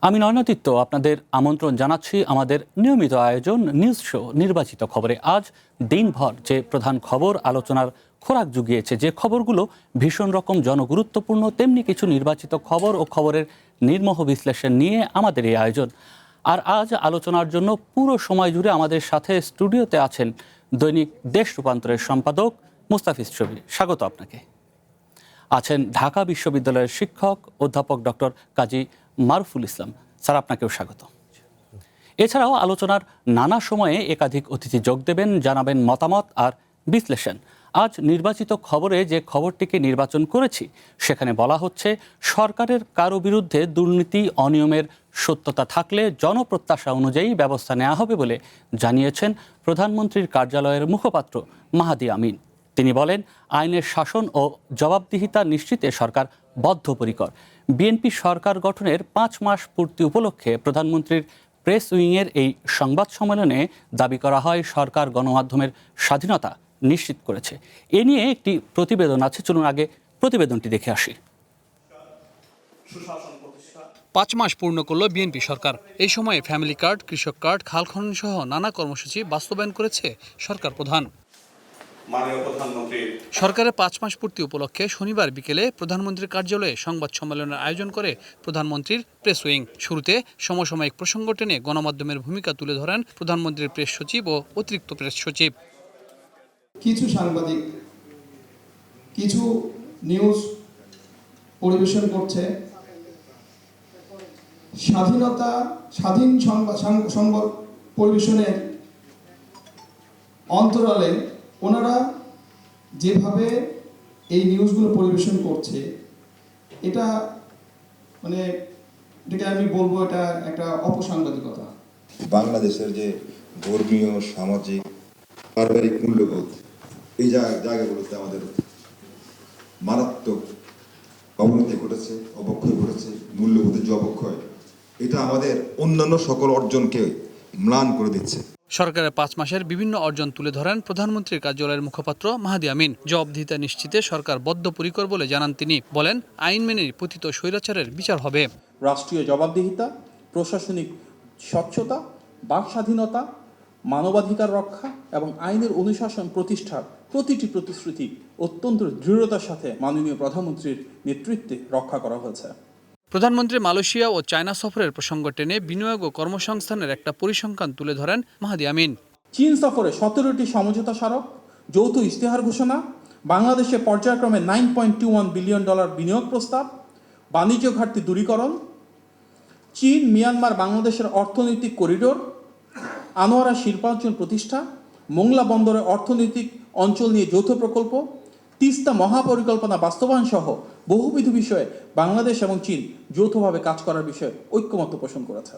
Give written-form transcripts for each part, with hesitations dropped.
আমি নয়নাদিত্য আপনাদের আমন্ত্রণ জানাচ্ছি আমাদের নিয়মিত আয়োজন নিউজ শো নির্বাচিত খবরে। আজ দিনভর যে প্রধান খবর আলোচনার খোরাক জুগিয়েছে, যে খবরগুলো ভীষণ রকম জনগুরুত্বপূর্ণ, তেমনি কিছু নির্বাচিত খবর ও খবরের নির্মোহ বিশ্লেষণ নিয়ে আমাদের এই আয়োজন। আর আজ আলোচনার জন্য পুরো সময় জুড়ে আমাদের সাথে স্টুডিওতে আছেন দৈনিক দেশ রূপান্তরের সম্পাদক মুস্তাফিজ শফি। স্বাগত আপনাকে। আছেন ঢাকা বিশ্ববিদ্যালয়ের শিক্ষক অধ্যাপক ডক্টর কাজী মারুফুল ইসলাম। স্যার, আপনাকেও স্বাগত। এছাড়াও আলোচনার নানা সময়ে একাধিক অতিথি যোগ দেবেন, জানাবেন মতামত আর বিশ্লেষণ। আজ নির্বাচিত খবরে যে খবরটিকে নির্বাচন করেছি সেখানে বলা হচ্ছে, সরকারের কারো বিরুদ্ধে দুর্নীতি অনিয়মের সত্যতা থাকলে জনপ্রত্যাশা অনুযায়ী ব্যবস্থা নেওয়া হবে বলে জানিয়েছেন প্রধানমন্ত্রীর কার্যালয়ের মুখপাত্র মাহাদি আমিন। তিনি বলেন, আইনের শাসন ও জবাবদিহিতা নিশ্চিতে সরকার বদ্ধপরিকর। বিএনপি সরকার গঠনের 5 মাস পূর্তি উপলক্ষে প্রধানমন্ত্রীর প্রেস উইংয়ের এই সংবাদ সম্মেলনে দাবি করা হয়, সরকার গণমাধ্যমের স্বাধীনতা নিশ্চিত করেছে। এ নিয়ে একটি প্রতিবেদন আছে, চলুন আগে প্রতিবেদনটি দেখে আসি। 5 মাস পূর্ণ করল বিএনপি সরকার। এই সময়ে ফ্যামিলি কার্ড, কৃষক কার্ড, খাল খনন সহ নানা কর্মসূচি বাস্তবায়ন করেছে সরকার প্রধান। সরকারের 5 মাস পূর্তি উপলক্ষে শনিবার বিকেলে প্রধানমন্ত্রীর কার্যালয়ে সংবাদ সম্মেলনের আয়োজন করে প্রধানমন্ত্রীর প্রেস উইং। শুরুতে সমসাময়িক প্রসঙ্গ টেনে গণমাধ্যমের ভূমিকা তুলে ধরেন প্রধানমন্ত্রীর প্রেস সচিব ও অতিরিক্ত প্রেস সচিব। কিছু সাংবাদিক কিছু নিউজ পরিবেশন করছে, স্বাধীন সংবাদ পরিবেশনের অন্তরালে ওনারা যেভাবে এই নিউজগুলো পরিবেশন করছে, এটাকে আমি বলবো এটা একটা অপসাংবাদিকতা। বাংলাদেশের যে ধর্মীয়, সামাজিক, পারিবারিক মূল্যবোধ, এই জায়গাগুলোতে আমাদের মারাত্মক অবনতি ঘটেছে, অবক্ষয় ঘটেছে। মূল্যবোধের যে অবক্ষয়, এটা আমাদের অন্যান্য সকল অর্জনকে ম্লান করে দিচ্ছে। সরকারের 5 মাসের বিভিন্ন অর্জন তুলে ধরেন প্রধানমন্ত্রীর কার্যালয়ের মুখপাত্র মাহাদি আমিন। জবাবদিহিতা নিশ্চিতে সরকার বদ্ধপরিকর বলে জানান তিনি। বলেন, আইন মেনে পতিত স্বৈরাচারের বিচার হবে। রাষ্ট্রীয় জবাবদিহিতা, প্রশাসনিক স্বচ্ছতা, বাক স্বাধীনতা, মানবাধিকার রক্ষা এবং আইনের অনুশাসন প্রতিষ্ঠার প্রতিটি প্রতিশ্রুতি অত্যন্ত দৃঢ়তার সাথে মাননীয় প্রধানমন্ত্রীর নেতৃত্বে রক্ষা করা হয়েছে। প্রধানমন্ত্রী মালয়েশিয়া ও চায়না সফরের প্রসঙ্গ টেনে বিনিয়োগ ও কর্মসংস্থানের একটা পরিসংখ্যান তুলে ধরেন মাহাদি আমিন। চীন সফরে 17টি সমঝোতা স্মারক, যৌথ ইশতেহার ঘোষণা, বাংলাদেশে পর্যায়ক্রমে $9.21 বিলিয়ন বিনিয়োগ প্রস্তাব, বাণিজ্য ঘাটতি দূরীকরণ, চীন মিয়ানমার বাংলাদেশের অর্থনৈতিক করিডোর, আনোয়ারা শিল্পাঞ্চল প্রতিষ্ঠা, মোংলা বন্দরের অর্থনৈতিক অঞ্চল নিয়ে যৌথ প্রকল্প, তিস্তা মহাপরিকল্পনা বাস্তবায়ন সহ বহুবিধ বিষয়ে বাংলাদেশ এবং চীন যৌথভাবে কাজ করার বিষয়ে ঐক্যমত্য পোষণ করেছে।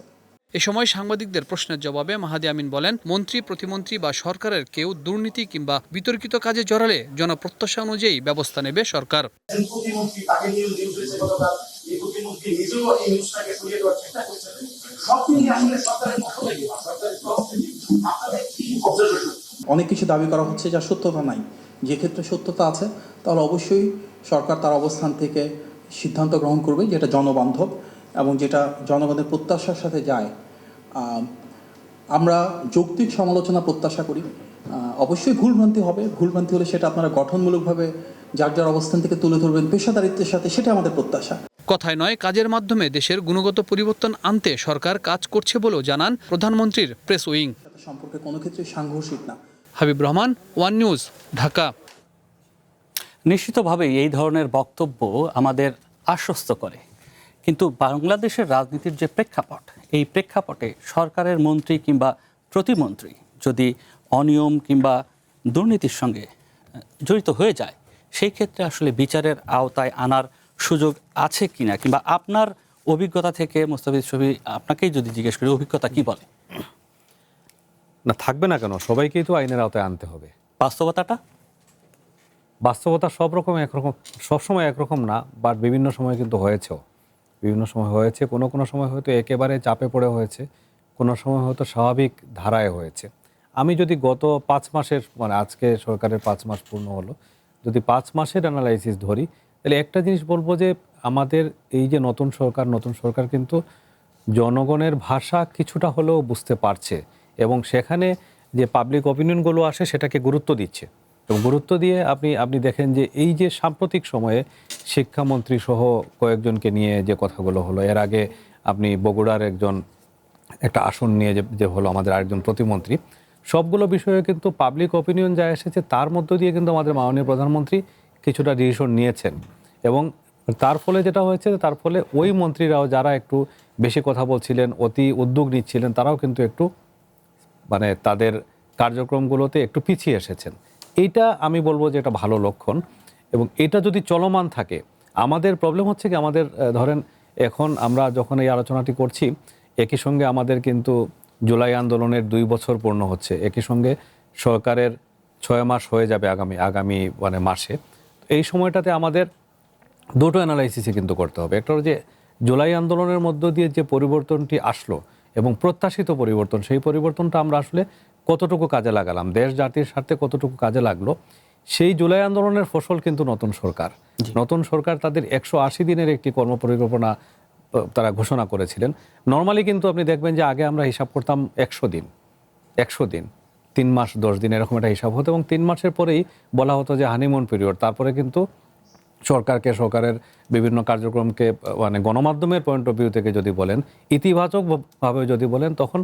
এ সময় সাংবাদিকদের প্রশ্নের জবাবে মাহাদি আমিন বলেন, মন্ত্রী, প্রতিমন্ত্রী বা সরকারের কেউ দুর্নীতি কিংবা বিতর্কিত কাজে জড়ালে জনপ্রত্যাশা অনুযায়ী ব্যবস্থা নেবে সরকার। অনেক কিছু দাবি করা হচ্ছে যা সত্যতা নাই। যে ক্ষেত্রে সত্যতা আছে তাহলে অবশ্যই সরকার তার অবস্থান থেকে সিদ্ধান্ত গ্রহণ করবে যেটা জনবান্ধব এবং যেটা জনগণের প্রত্যাশার সাথে যায়। আমরা যৌক্তিক সমালোচনা প্রত্যাশা করি। অবশ্যই ভুলভ্রান্তি হবে, ভুলভ্রান্তি হলে সেটা আপনারা গঠনমূলকভাবে যার যার অবস্থান থেকে তুলে ধরবেন পেশাদারিত্বের সাথে, সেটা আমাদের প্রত্যাশা। কথায় নয়, কাজের মাধ্যমে দেশের গুণগত পরিবর্তন আনতে সরকার কাজ করছে বলেও জানান প্রধানমন্ত্রীর প্রেস উইং। সম্পর্কে কোনো ক্ষেত্রে সাংঘর্ষিক না। Habib Rahman, one news, Dhaka. নিশ্চিতভাবেই এই ধরনের বক্তব্য আমাদের আশ্বস্ত করে, কিন্তু বাংলাদেশের রাজনীতির যে প্রেক্ষাপট, এই প্রেক্ষাপটে সরকারের মন্ত্রী কিংবা প্রতিমন্ত্রী যদি অনিয়ম কিংবা দুর্নীতির সঙ্গে জড়িত হয়ে যায়, সেই ক্ষেত্রে আসলে বিচারের আওতায় আনার সুযোগ আছে কিনা, কিংবা আপনার অভিজ্ঞতা থেকে মুস্তাফিজ শফি, আপনাকেই যদি জিজ্ঞেস করি, অভিজ্ঞতা কি বলে? না, থাকবে না কেন? সবাইকেই তো আইনের আওতায় আনতে হবে। বাস্তবতা সবসময় একরকম না, বাট বিভিন্ন সময় কিন্তু হয়েছেও। বিভিন্ন সময় হয়েছে, কোনো সময় হয়তো একেবারে চাপে পড়ে হয়েছে, কোনো সময় হয়তো স্বাভাবিক ধারায় হয়েছে। আমি যদি গত 5 মাসের, আজকে সরকারের 5 মাস পূর্ণ হলো, যদি 5 মাসের অ্যানালাইসিস ধরি, তাহলে একটা জিনিস বলবো যে আমাদের এই যে নতুন সরকার কিন্তু জনগণের ভাষা কিছুটা হলেও বুঝতে পারছে এবং সেখানে যে পাবলিক অপিনিয়নগুলো আসে সেটাকে গুরুত্ব দিচ্ছে। এবং গুরুত্ব দিয়ে আপনি দেখেন যে এই যে সাম্প্রতিক সময়ে শিক্ষামন্ত্রী সহ কয়েকজনকে নিয়ে যে কথাগুলো হলো, এর আগে আপনি বগুড়ার একটা আসন নিয়ে যে হলো আমাদের আরেকজন প্রতিমন্ত্রী, সবগুলো বিষয়ে কিন্তু পাবলিক অপিনিয়ন যা এসেছে তার মধ্য দিয়ে কিন্তু আমাদের মাননীয় প্রধানমন্ত্রী কিছুটা ডিসিশন নিয়েছেন। এবং তার ফলে যেটা হয়েছে, তার ফলে ওই মন্ত্রীরাও যারা একটু বেশি কথা বলছিলেন, অতি উদ্যোগ নিচ্ছিলেন, তারাও কিন্তু একটু মানে তাদের কার্যক্রমগুলোতে একটু পিছিয়ে এসেছেন। এইটা আমি বলবো যে এটা ভালো লক্ষণ। এবং এটা যদি চলমান থাকে, আমাদের প্রবলেম হচ্ছে কি, আমাদের ধরেন এখন আমরা যখন এই আলোচনাটি করছি, একই সঙ্গে আমাদের কিন্তু জুলাই আন্দোলনের 2 বছর পূর্ণ হচ্ছে, একই সঙ্গে সরকারের 6 মাস হয়ে যাবে আগামী মানে মাসে। এই সময়টাতে আমাদের দুটো অ্যানালাইসিসই কিন্তু করতে হবে। একটা হলো যে জুলাই আন্দোলনের মধ্য দিয়ে যে পরিবর্তনটি আসলো এবং প্রত্যাশিত পরিবর্তন, সেই পরিবর্তনটা আমরা আসলে কতটুকু কাজে লাগালাম, দেশ জাতির স্বার্থে কতটুকু কাজে লাগলো। সেই জুলাই আন্দোলনের ফসল কিন্তু নতুন সরকার তাদের 180 দিনের একটি কর্মপরিকল্পনা তারা ঘোষণা করেছিলেন। নর্মালি কিন্তু আপনি দেখবেন যে আগে আমরা হিসাব করতাম 100 দিন, 3 মাস 10 দিন এরকম একটা হিসাব হতো, এবং 3 মাসের পরেই বলা হতো যে হানিমুন পিরিয়ড। তারপরে কিন্তু সরকারের বিভিন্ন কার্যক্রমকে মানে গণমাধ্যমের পয়েন্ট অফ ভিউ থেকে যদি বলেন, ইতিবাচকভাবে যদি বলেন, তখন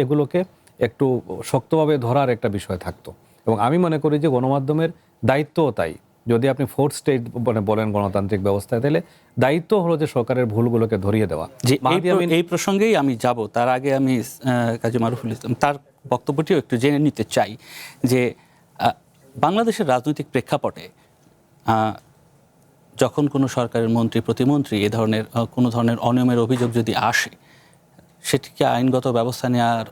এগুলোকে একটু শক্তভাবে ধরার একটা বিষয় থাকতো। এবং আমি মনে করি যে গণমাধ্যমের দায়িত্বও তাই। যদি আপনি 4th স্টেট বলেন গণতান্ত্রিক ব্যবস্থায়, তাহলে দায়িত্ব হলো যে সরকারের ভুলগুলোকে ধরিয়ে দেওয়া। যে এই প্রসঙ্গেই আমি যাব, তার আগে আমি কাজী মারুফুল ইসলাম তার বক্তব্যটিও একটু জেনে নিতে চাই যে বাংলাদেশের রাজনৈতিক প্রেক্ষাপটে যখন কোনো সরকারের মন্ত্রী প্রতিমন্ত্রী কোনো ধরনের অনিয়মের অভিযোগ যদি আসে, সেটিকে আইনগত ব্যবস্থা নেওয়ার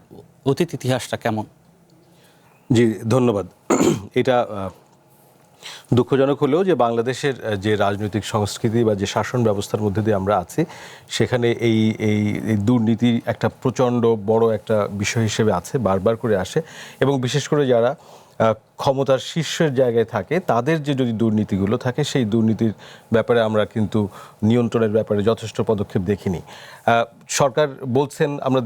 অতীত ইতিহাসটা কেমন? জি, ধন্যবাদ। এটা দুঃখজনক হলেও যে বাংলাদেশের যে রাজনৈতিক সংস্কৃতি বা যে শাসন ব্যবস্থার মধ্যে দিয়ে আমরা আছি, সেখানে এই দুর্নীতি একটা প্রচণ্ড বড় একটা বিষয় হিসেবে আছে, বারবার করে আসে। এবং বিশেষ করে যারা ক্ষমতার শীর্ষের জায়গায় থাকে, তাদের যে যদি দুর্নীতিগুলো থাকে, সেই দুর্নীতির ব্যাপারে আমরা কিন্তু নিয়ন্ত্রণের ব্যাপারে যথেষ্ট পদক্ষেপ দেখিনি। সরকার বলছেন, আমরা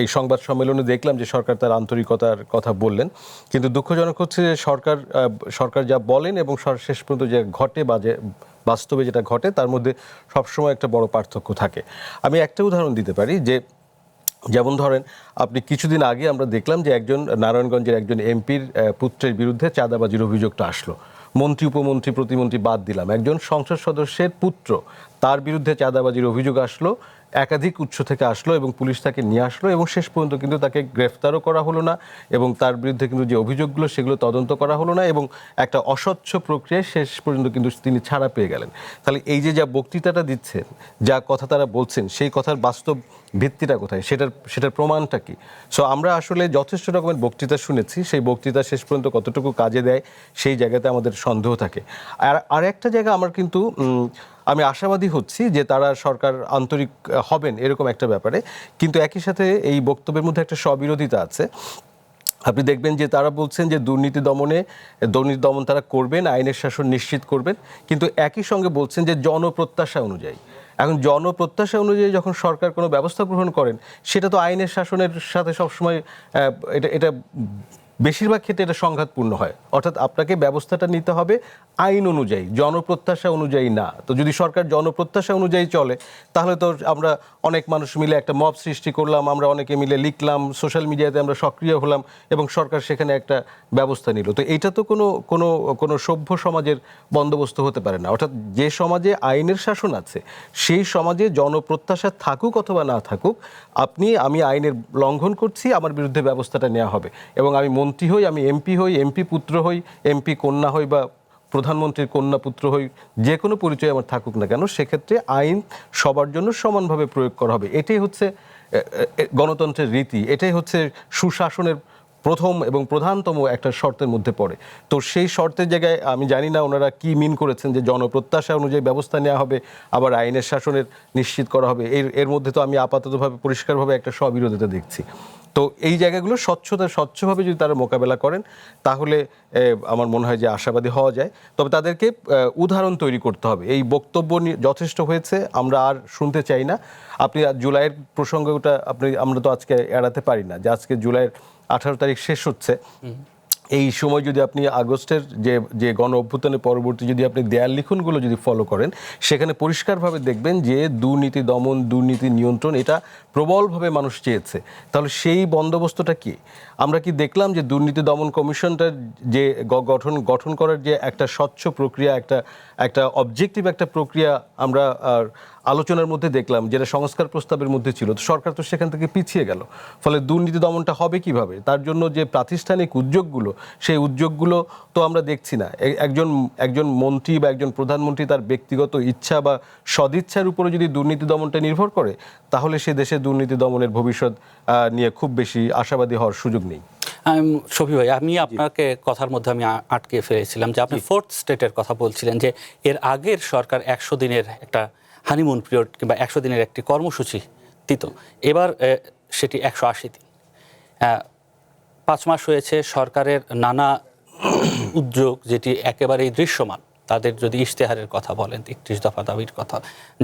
এই সংবাদ সম্মেলনে দেখলাম যে সরকার তার আন্তরিকতার কথা বললেন, কিন্তু দুঃখজনক হচ্ছে যে সরকার যা বলেন এবং শেষ পর্যন্ত যে ঘটে বা যে বাস্তবে যেটা ঘটে, তার মধ্যে সবসময় একটা বড় পার্থক্য থাকে। আমি একটা উদাহরণ দিতে পারি, যেমন ধরেন, আপনি কিছুদিন আগে আমরা দেখলাম যে নারায়ণগঞ্জের একজন এমপির পুত্রের বিরুদ্ধে চাঁদাবাজির অভিযোগটা আসলো। মন্ত্রী, উপমন্ত্রী, প্রতিমন্ত্রী বাদ দিলাম, একজন সংসদ সদস্যের পুত্র, তার বিরুদ্ধে চাঁদাবাজির অভিযোগ আসলো, একাধিক উৎস থেকে আসলো এবং পুলিশ তাকে নিয়ে আসলো, এবং শেষ পর্যন্ত কিন্তু তাকে গ্রেফতারও করা হলো না, এবং তার বিরুদ্ধে কিন্তু যে অভিযোগগুলো সেগুলো তদন্ত করা হলো না, এবং একটা অস্বচ্ছ প্রক্রিয়ায় শেষ পর্যন্ত কিন্তু তিনি ছাড়া পেয়ে গেলেন। তাহলে এই যে যা বক্তৃতাটা দিচ্ছেন, যা কথা তারা বলছেন, সেই কথার বাস্তব ভিত্তিটা কোথায়, সেটার প্রমাণটা কি? সো আমরা আসলে যথেষ্ট রকমের বক্তৃতা শুনেছি, সেই বক্তৃতা শেষ পর্যন্ত কতটুকু কাজে দেয় সেই জায়গাতে আমাদের সন্দেহ থাকে। আর একটা জায়গা আমি আশাবাদী হচ্ছি যে তারা সরকার আন্তরিক হবেন এরকম একটা ব্যাপারে, কিন্তু একই সাথে এই বক্তব্যের মধ্যে একটা স্ববিরোধিতা আছে। আপনি দেখবেন যে তারা বলছেন যে দুর্নীতি দমন তারা করবেন, আইনের শাসন নিশ্চিত করবেন, কিন্তু একই সঙ্গে বলছেন যে জনপ্রত্যাশা অনুযায়ী। এখন জনপ্রত্যাশা অনুযায়ী যখন সরকার কোনো ব্যবস্থা গ্রহণ করেন, সেটা তো আইনের শাসনের সাথে সবসময় এটা বেশিরভাগ ক্ষেত্রে এটা সংঘাতপূর্ণ হয়। অর্থাৎ আপনাকে ব্যবস্থাটা নিতে হবে আইন অনুযায়ী, জনপ্রত্যাশা অনুযায়ী না। তো যদি সরকার জনপ্রত্যাশা অনুযায়ী চলে, তাহলে তো আমরা অনেক মানুষ মিলে একটা মব সৃষ্টি করলাম, আমরা অনেকে মিলে লিখলাম, সোশ্যাল মিডিয়াতে আমরা সক্রিয় হলাম, এবং সরকার সেখানে একটা ব্যবস্থা নিল। তো এইটা তো কোনো সভ্য সমাজের বন্দোবস্ত হতে পারে না। অর্থাৎ যে সমাজে আইনের শাসন আছে, সেই সমাজে জনপ্রত্যাশা থাকুক অথবা না থাকুক, আমি আইনের লঙ্ঘন করছি, আমার বিরুদ্ধে ব্যবস্থাটা নেওয়া হবে। এবং আমি মন্ত্রী হই, আমি এমপি হই, এমপি পুত্র হই, এমপি কন্যা হই, বা প্রধানমন্ত্রীর কন্যা পুত্র হই, যে কোনো পরিচয় আমার থাকুক না কেন, সেক্ষেত্রে আইন সবার জন্য সমানভাবে প্রয়োগ করা হবে। এটাই হচ্ছে গণতন্ত্রের রীতি, এটাই হচ্ছে সুশাসনের প্রথম এবং প্রধানতম একটা শর্তের মধ্যে পড়ে। তো সেই শর্তের জায়গায় আমি জানি না ওনারা কি মিন করেছেন যে জনপ্রত্যাশা অনুযায়ী ব্যবস্থা নেওয়া হবে, আবার আইনের শাসনের নিশ্চিত করা হবে। এর মধ্যে তো আমি আপাততভাবে পরিষ্কারভাবে একটা স্ববিরোধিতা দেখছি। তো এই জায়গাগুলো স্বচ্ছভাবে যদি তারা মোকাবেলা করেন তাহলে আমার মনে হয় যে আশাবাদী হওয়া যায়। তবে তাদেরকে উদাহরণ তৈরি করতে হবে। এই বক্তব্য যথেষ্ট হয়েছে, আমরা আর শুনতে চাই না। আপনি জুলাইয়ের প্রসঙ্গটা আমরা তো আজকে এড়াতে পারি না যে আজকে জুলাইয়ের 18 তারিখ শেষ হচ্ছে। এই সময় যদি আপনি আগস্টের যে গণ অভ্যুত্থানের পরবর্তী যদি আপনি দেয়াল লিখনগুলো যদি ফলো করেন, সেখানে পরিষ্কারভাবে দেখবেন যে দুর্নীতি দমন, দুর্নীতি নিয়ন্ত্রণ এটা প্রবলভাবে মানুষ চেয়েছে। তাহলে সেই বন্দোবস্তটা কি? আমরা কি দেখলাম যে দুর্নীতি দমন কমিশনটার যে গঠন করার যে একটা স্বচ্ছ প্রক্রিয়া, একটা অবজেক্টিভ একটা প্রক্রিয়া আমরা আলোচনার মধ্যে দেখলাম, যেটা সংস্কার প্রস্তাবের মধ্যে ছিল, তো সরকার তো সেখান থেকে পিছিয়ে গেল। ফলে দুর্নীতি দমনটা হবে কিভাবে? তার জন্য যে প্রাতিষ্ঠানিক উদ্যোগগুলো, সেই উদ্যোগগুলো তো আমরা দেখছি না। একজন মন্ত্রী বা একজন প্রধানমন্ত্রী তার ব্যক্তিগত ইচ্ছা বা সদিচ্ছার উপরে যদি দুর্নীতি দমনটা নির্ভর করে, তাহলে সে দেশে দুর্নীতি দমনের ভবিষ্যৎ নিয়ে খুব বেশি আশাবাদী হওয়ার সুযোগ নেই। শফি ভাই, আমি আপনাকে কথার মধ্যে আমি আটকে ফেলেছিলাম যে আপনি ফোর্থ স্টেটের কথা বলছিলেন, যে এর আগের সরকার 100 দিনের একটা হানিমুন পিরিয়ড কিংবা 100 দিনের একটি কর্মসূচি দিত। এবার সেটি 180 দিন। 5 মাস হয়েছে সরকারের নানা উদ্যোগ, যেটি একেবারেই দৃশ্যমান। তাদের যদি ইশতেহারের কথা বলেন, 31 দফা দাবির কথা,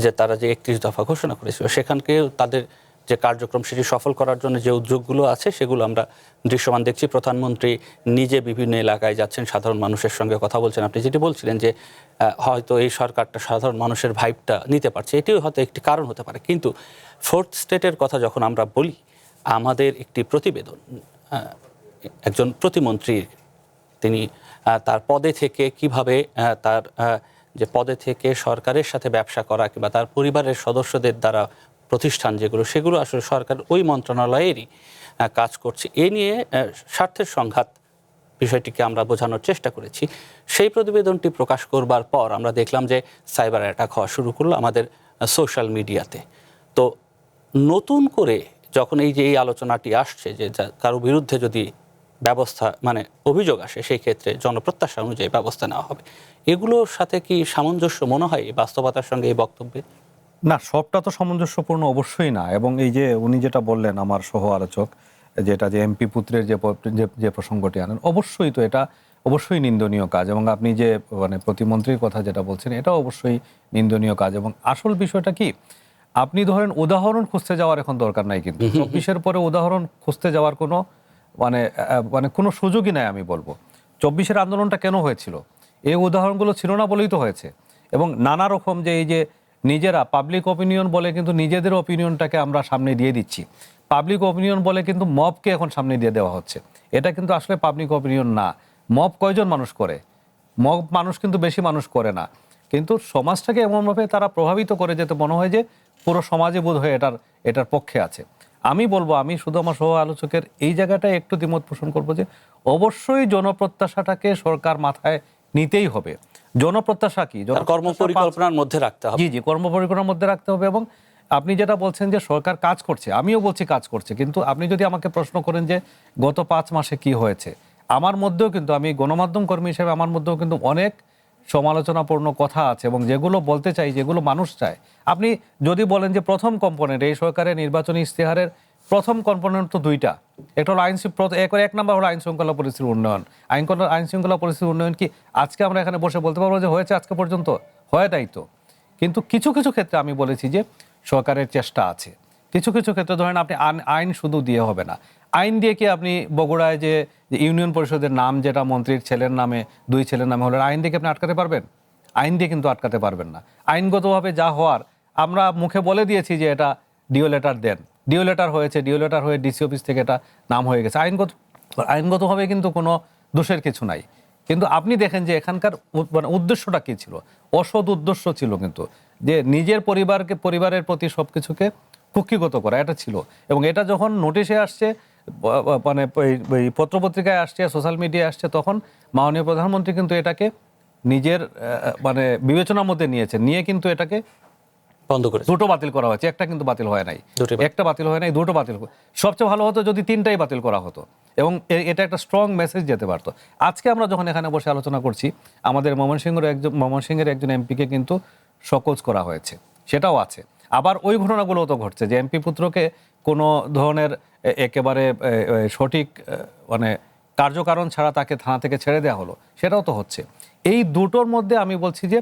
যে তারা যে 31 দফা ঘোষণা করেছিল, সেখানকেও তাদের যে কার্যক্রম সেটি সফল করার জন্য যে উদ্যোগগুলো আছে সেগুলো আমরা দৃশ্যমান দেখছি। প্রধানমন্ত্রী নিজে বিভিন্ন এলাকায় যাচ্ছেন, সাধারণ মানুষের সঙ্গে কথা বলছেন। আপনি যেটি বলছিলেন যে হয়তো এই সরকারটা সাধারণ মানুষের ভাইবটা নিতে পারছে, এটিও হয়তো একটি কারণ হতে পারে। কিন্তু ফোর্থ স্টেটের কথা যখন আমরা বলি, আমাদের একটি প্রতিবেদন একজন প্রতিমন্ত্রী, তিনি তার পদে থেকে কিভাবে তার যে পদে থেকে সরকারের সাথে ব্যবসা করা কিংবা তার পরিবারের সদস্যদের দ্বারা প্রতিষ্ঠান যেগুলো, সেগুলো আসলে সরকার ওই মন্ত্রণালয়েরই কাজ করছে, এ নিয়ে স্বার্থের সংঘাত বিষয়টিকে আমরা বোঝানোর চেষ্টা করেছি। সেই প্রতিবেদনটি প্রকাশ করবার পর আমরা দেখলাম যে সাইবার অ্যাটাক হওয়া শুরু করলো আমাদের সোশ্যাল মিডিয়াতে। তো নতুন করে যখন এই যে এই আলোচনাটি আসছে যে কারো বিরুদ্ধে যদি ব্যবস্থা অভিযোগ আসে, সেই ক্ষেত্রে জনপ্রত্যাশা অনুযায়ী ব্যবস্থা নেওয়া হবে, এগুলোর সাথে কি সামঞ্জস্য মনে হয় এই বাস্তবতার সঙ্গে এই বক্তব্যে? না, সবটা তো সামঞ্জস্যপূর্ণ অবশ্যই না। এবং এই যে উনি যেটা বললেন, আমার সহ আলোচক, যেটা যে এমপি পুত্রের যে প্রসঙ্গটি আনেন, অবশ্যই তো এটা অবশ্যই নিন্দনীয় কাজ। এবং আপনি যে প্রতিমন্ত্রীর কথা যেটা বলছেন, এটা অবশ্যই নিন্দনীয় কাজ। এবং আসল বিষয়টা কি, আপনি ধরেন উদাহরণ খুঁজতে যাওয়ার এখন দরকার নাই, কিন্তু 24-এর পরে উদাহরণ খুঁজতে যাওয়ার কোনো কোনো সুযোগই নাই। আমি বলবো 24-এর আন্দোলনটা কেন হয়েছিল, এই উদাহরণগুলো ছিল না বলেই তো হয়েছে। এবং নানা রকম যে এই যে নিজেরা পাবলিক অপিনিয়ন বলে কিন্তু নিজেদের অপিনিয়নটাকে আমরা সামনে দিয়ে দিচ্ছি, পাবলিক অপিনিয়ন বলে কিন্তু মবকে এখন সামনে দিয়ে দেওয়া হচ্ছে। এটা কিন্তু আসলে পাবলিক অপিনিয়ন না। মব কয়জন মানুষ করে? মব মানুষ কিন্তু বেশি মানুষ করে না, কিন্তু সমাজটাকে এমনভাবে তারা প্রভাবিত করে যেতে মনে হয় যে পুরো সমাজে বোধ হয় এটার পক্ষে আছে। আমি বলবো, আমি শুধু আমার সহ আলোচকের এই জায়গাটায় একটু দ্বিমত পোষণ করবো যে অবশ্যই জনপ্রত্যাশাটাকে সরকার মাথায় নিতেই হবে। জনপ্রত্যাশা কি? কর্মপরিকল্পনার মধ্যে রাখতে হবে। জি, কর্মপরিকল্পনার মধ্যে রাখতে হবে। এবং আপনি যেটা বলছেন যে সরকার কাজ করছে, আমিও বলছি কাজ করছে, কিন্তু আপনি যদি আমাকে প্রশ্ন করেন যে গত 5 মাসে কি হয়েছে, আমার মধ্যেও কিন্তু, আমি গণমাধ্যম কর্মী হিসেবে আমার মধ্যেও কিন্তু অনেক সমালোচনাপূর্ণ কথা আছে এবং যেগুলো বলতে চাই, যেগুলো মানুষ চায়। আপনি যদি বলেন যে প্রথম কম্পোনেন্ট, এই সরকারের নির্বাচনী ইশতেহারের প্রথম কম্পোনেন্ট তো 2টা, একটা হলো এক নাম্বার হলো আইন শৃঙ্খলা পরিস্থিতির উন্নয়ন। আইন শৃঙ্খলা পরিস্থিতির উন্নয়ন কি আজকে আমরা এখানে বসে বলতে পারবো যে হয়েছে আজকে পর্যন্ত? হয় নাই তো। কিন্তু কিছু কিছু ক্ষেত্রে আমি বলেছি যে সরকারের চেষ্টা আছে। কিছু কিছু ক্ষেত্রে ধরেন আপনি আইন শুধু দিয়ে হবে না। আইন দিয়ে কি আপনি বগুড়ায় যে ইউনিয়ন পরিষদের নাম যেটা মন্ত্রীর ছেলের নামে, 2 ছেলের নামে হলো, আইন দিয়ে কি আপনি আটকাতে পারবেন? আইন দিয়ে কিন্তু আটকাতে পারবেন না। আইনগতভাবে যা হওয়ার, আমরা মুখে বলে দিয়েছি যে এটা DO letter then, DO letter হয়েছে, ডিও লেটার হয়ে ডিসি অফিস থেকে এটা নাম হয়ে গেছে। আইনগতভাবে কিন্তু কোনো দোষের কিছু নাই। কিন্তু আপনি দেখেন যে এখানকার উদ্দেশ্যটা কি ছিল? অসৎ উদ্দেশ্য ছিল, কিন্তু যে নিজের পরিবারের প্রতি সবকিছুকে কুক্ষিগত করা, এটা ছিল। এবং এটা যখন নোটিশে আসছে, পত্রপত্রিকায় আসছে, সোশ্যাল মিডিয়ায় আসছে, তখন মাননীয় প্রধানমন্ত্রী কিন্তু এটাকে নিজের বিবেচনার মধ্যে নিয়েছেন, নিয়ে কিন্তু এটাকে বন্ধ করে 2টো বাতিল করা হয়েছে। একটা কিন্তু বাতিল হয় নাই, একটা বাতিল হয় নাই, 2টো বাতিল। সবচেয়ে ভালো হতো যদি 3টাই বাতিল করা হতো এবং এটা একটা স্ট্রং মেসেজ যেতে পারতো। আজকে আমরা যখন এখানে বসে আলোচনা করছি, আমাদের ময়মনসিংহের একজন এমপিকে কিন্তু শোকজ করা হয়েছে, সেটাও আছে। আবার ওই ঘটনাগুলো তো ঘটছে যে এমপি পুত্রকে কোনো ধরনের একেবারে সঠিক মানে কার্যকারণ ছাড়া তাকে থানা থেকে ছেড়ে দেওয়া হলো, সেটাও তো হচ্ছে। এই দুটোর মধ্যে আমি বলছি যে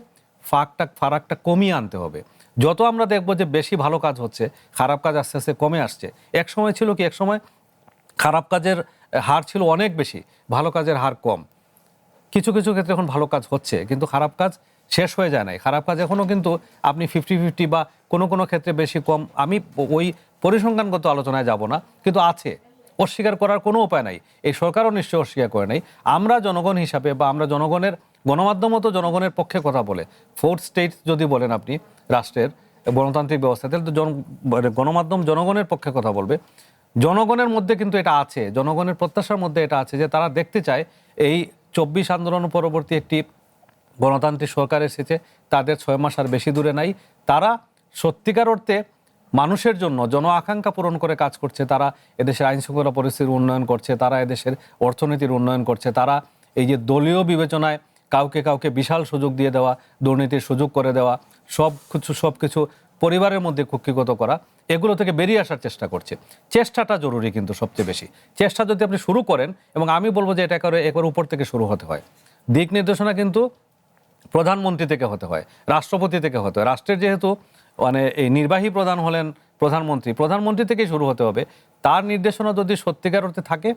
ফারাকটা কমিয়ে আনতে হবে। যত আমরা দেখবো যে বেশি ভালো কাজ হচ্ছে, খারাপ কাজ আস্তে আস্তে কমে আসছে। এক সময় ছিল কি, এক সময় খারাপ কাজের হার ছিল অনেক বেশি, ভালো কাজের হার কম। কিছু কিছু ক্ষেত্রে এখন ভালো কাজ হচ্ছে, কিন্তু খারাপ কাজ শেষ হয়ে যায় নাই। খারাপ কাজ এখনও কিন্তু আপনি 50-50 বা কোনো কোনো ক্ষেত্রে বেশি কম, আমি ওই পরিসংখ্যানগত আলোচনায় যাব না, কিন্তু আছে, অস্বীকার করার কোনো উপায় নাই। এই সরকারও নিশ্চয়ই অস্বীকার করে নাই। আমরা জনগণ হিসাবে বা আমরা জনগণের গণমাধ্যমও তো জনগণের পক্ষে কথা বলে, ফোর্থ স্টেট যদি বলেন আপনি রাষ্ট্রের গণতান্ত্রিক ব্যবস্থা, তাহলে তো গণমাধ্যম জনগণের পক্ষে কথা বলবে। জনগণের মধ্যে কিন্তু এটা আছে, জনগণের প্রত্যাশার মধ্যে এটা আছে যে তারা দেখতে চায় এই 24 আন্দোলন পরবর্তী একটি গণতান্ত্রিক সরকার এসেছে, তাদের 6 মাস আর বেশি দূরে নাই। তারা সত্যিকার অর্থে মানুষের জন্য জন আকাঙ্ক্ষা পূরণ করে কাজ করছে। তারা এদেশের আইন শৃঙ্খলা পরিস্থিতির উন্নয়ন করছে, তারা এদেশের অর্থনীতির উন্নয়ন করছে। তারা এই যে দলীয় বিবেচনায় কাউকে বিশাল সুযোগ দিয়ে দেওয়া, দুর্নীতির সুযোগ করে দেওয়া, সব কিছু পরিবারের মধ্যে কুক্ষিগত করা, এগুলো থেকে বেরিয়ে আসার চেষ্টা করছে। চেষ্টাটা জরুরি, কিন্তু সবচেয়ে বেশি চেষ্টা যদি আপনি শুরু করেন, এবং আমি বলবো যে এটা একবার উপর থেকে শুরু হতে হয়। দিক নির্দেশনা কিন্তু প্রধানমন্ত্রী থেকে হতে হয়, রাষ্ট্রপতি থেকে হতে হয়। রাষ্ট্রের যেহেতু মানে এই নির্বাহী প্রধান হলেন প্রধানমন্ত্রী থেকেই শুরু হতে হবে। তার নির্দেশনা যদি সত্যিকার অর্থে থাকে,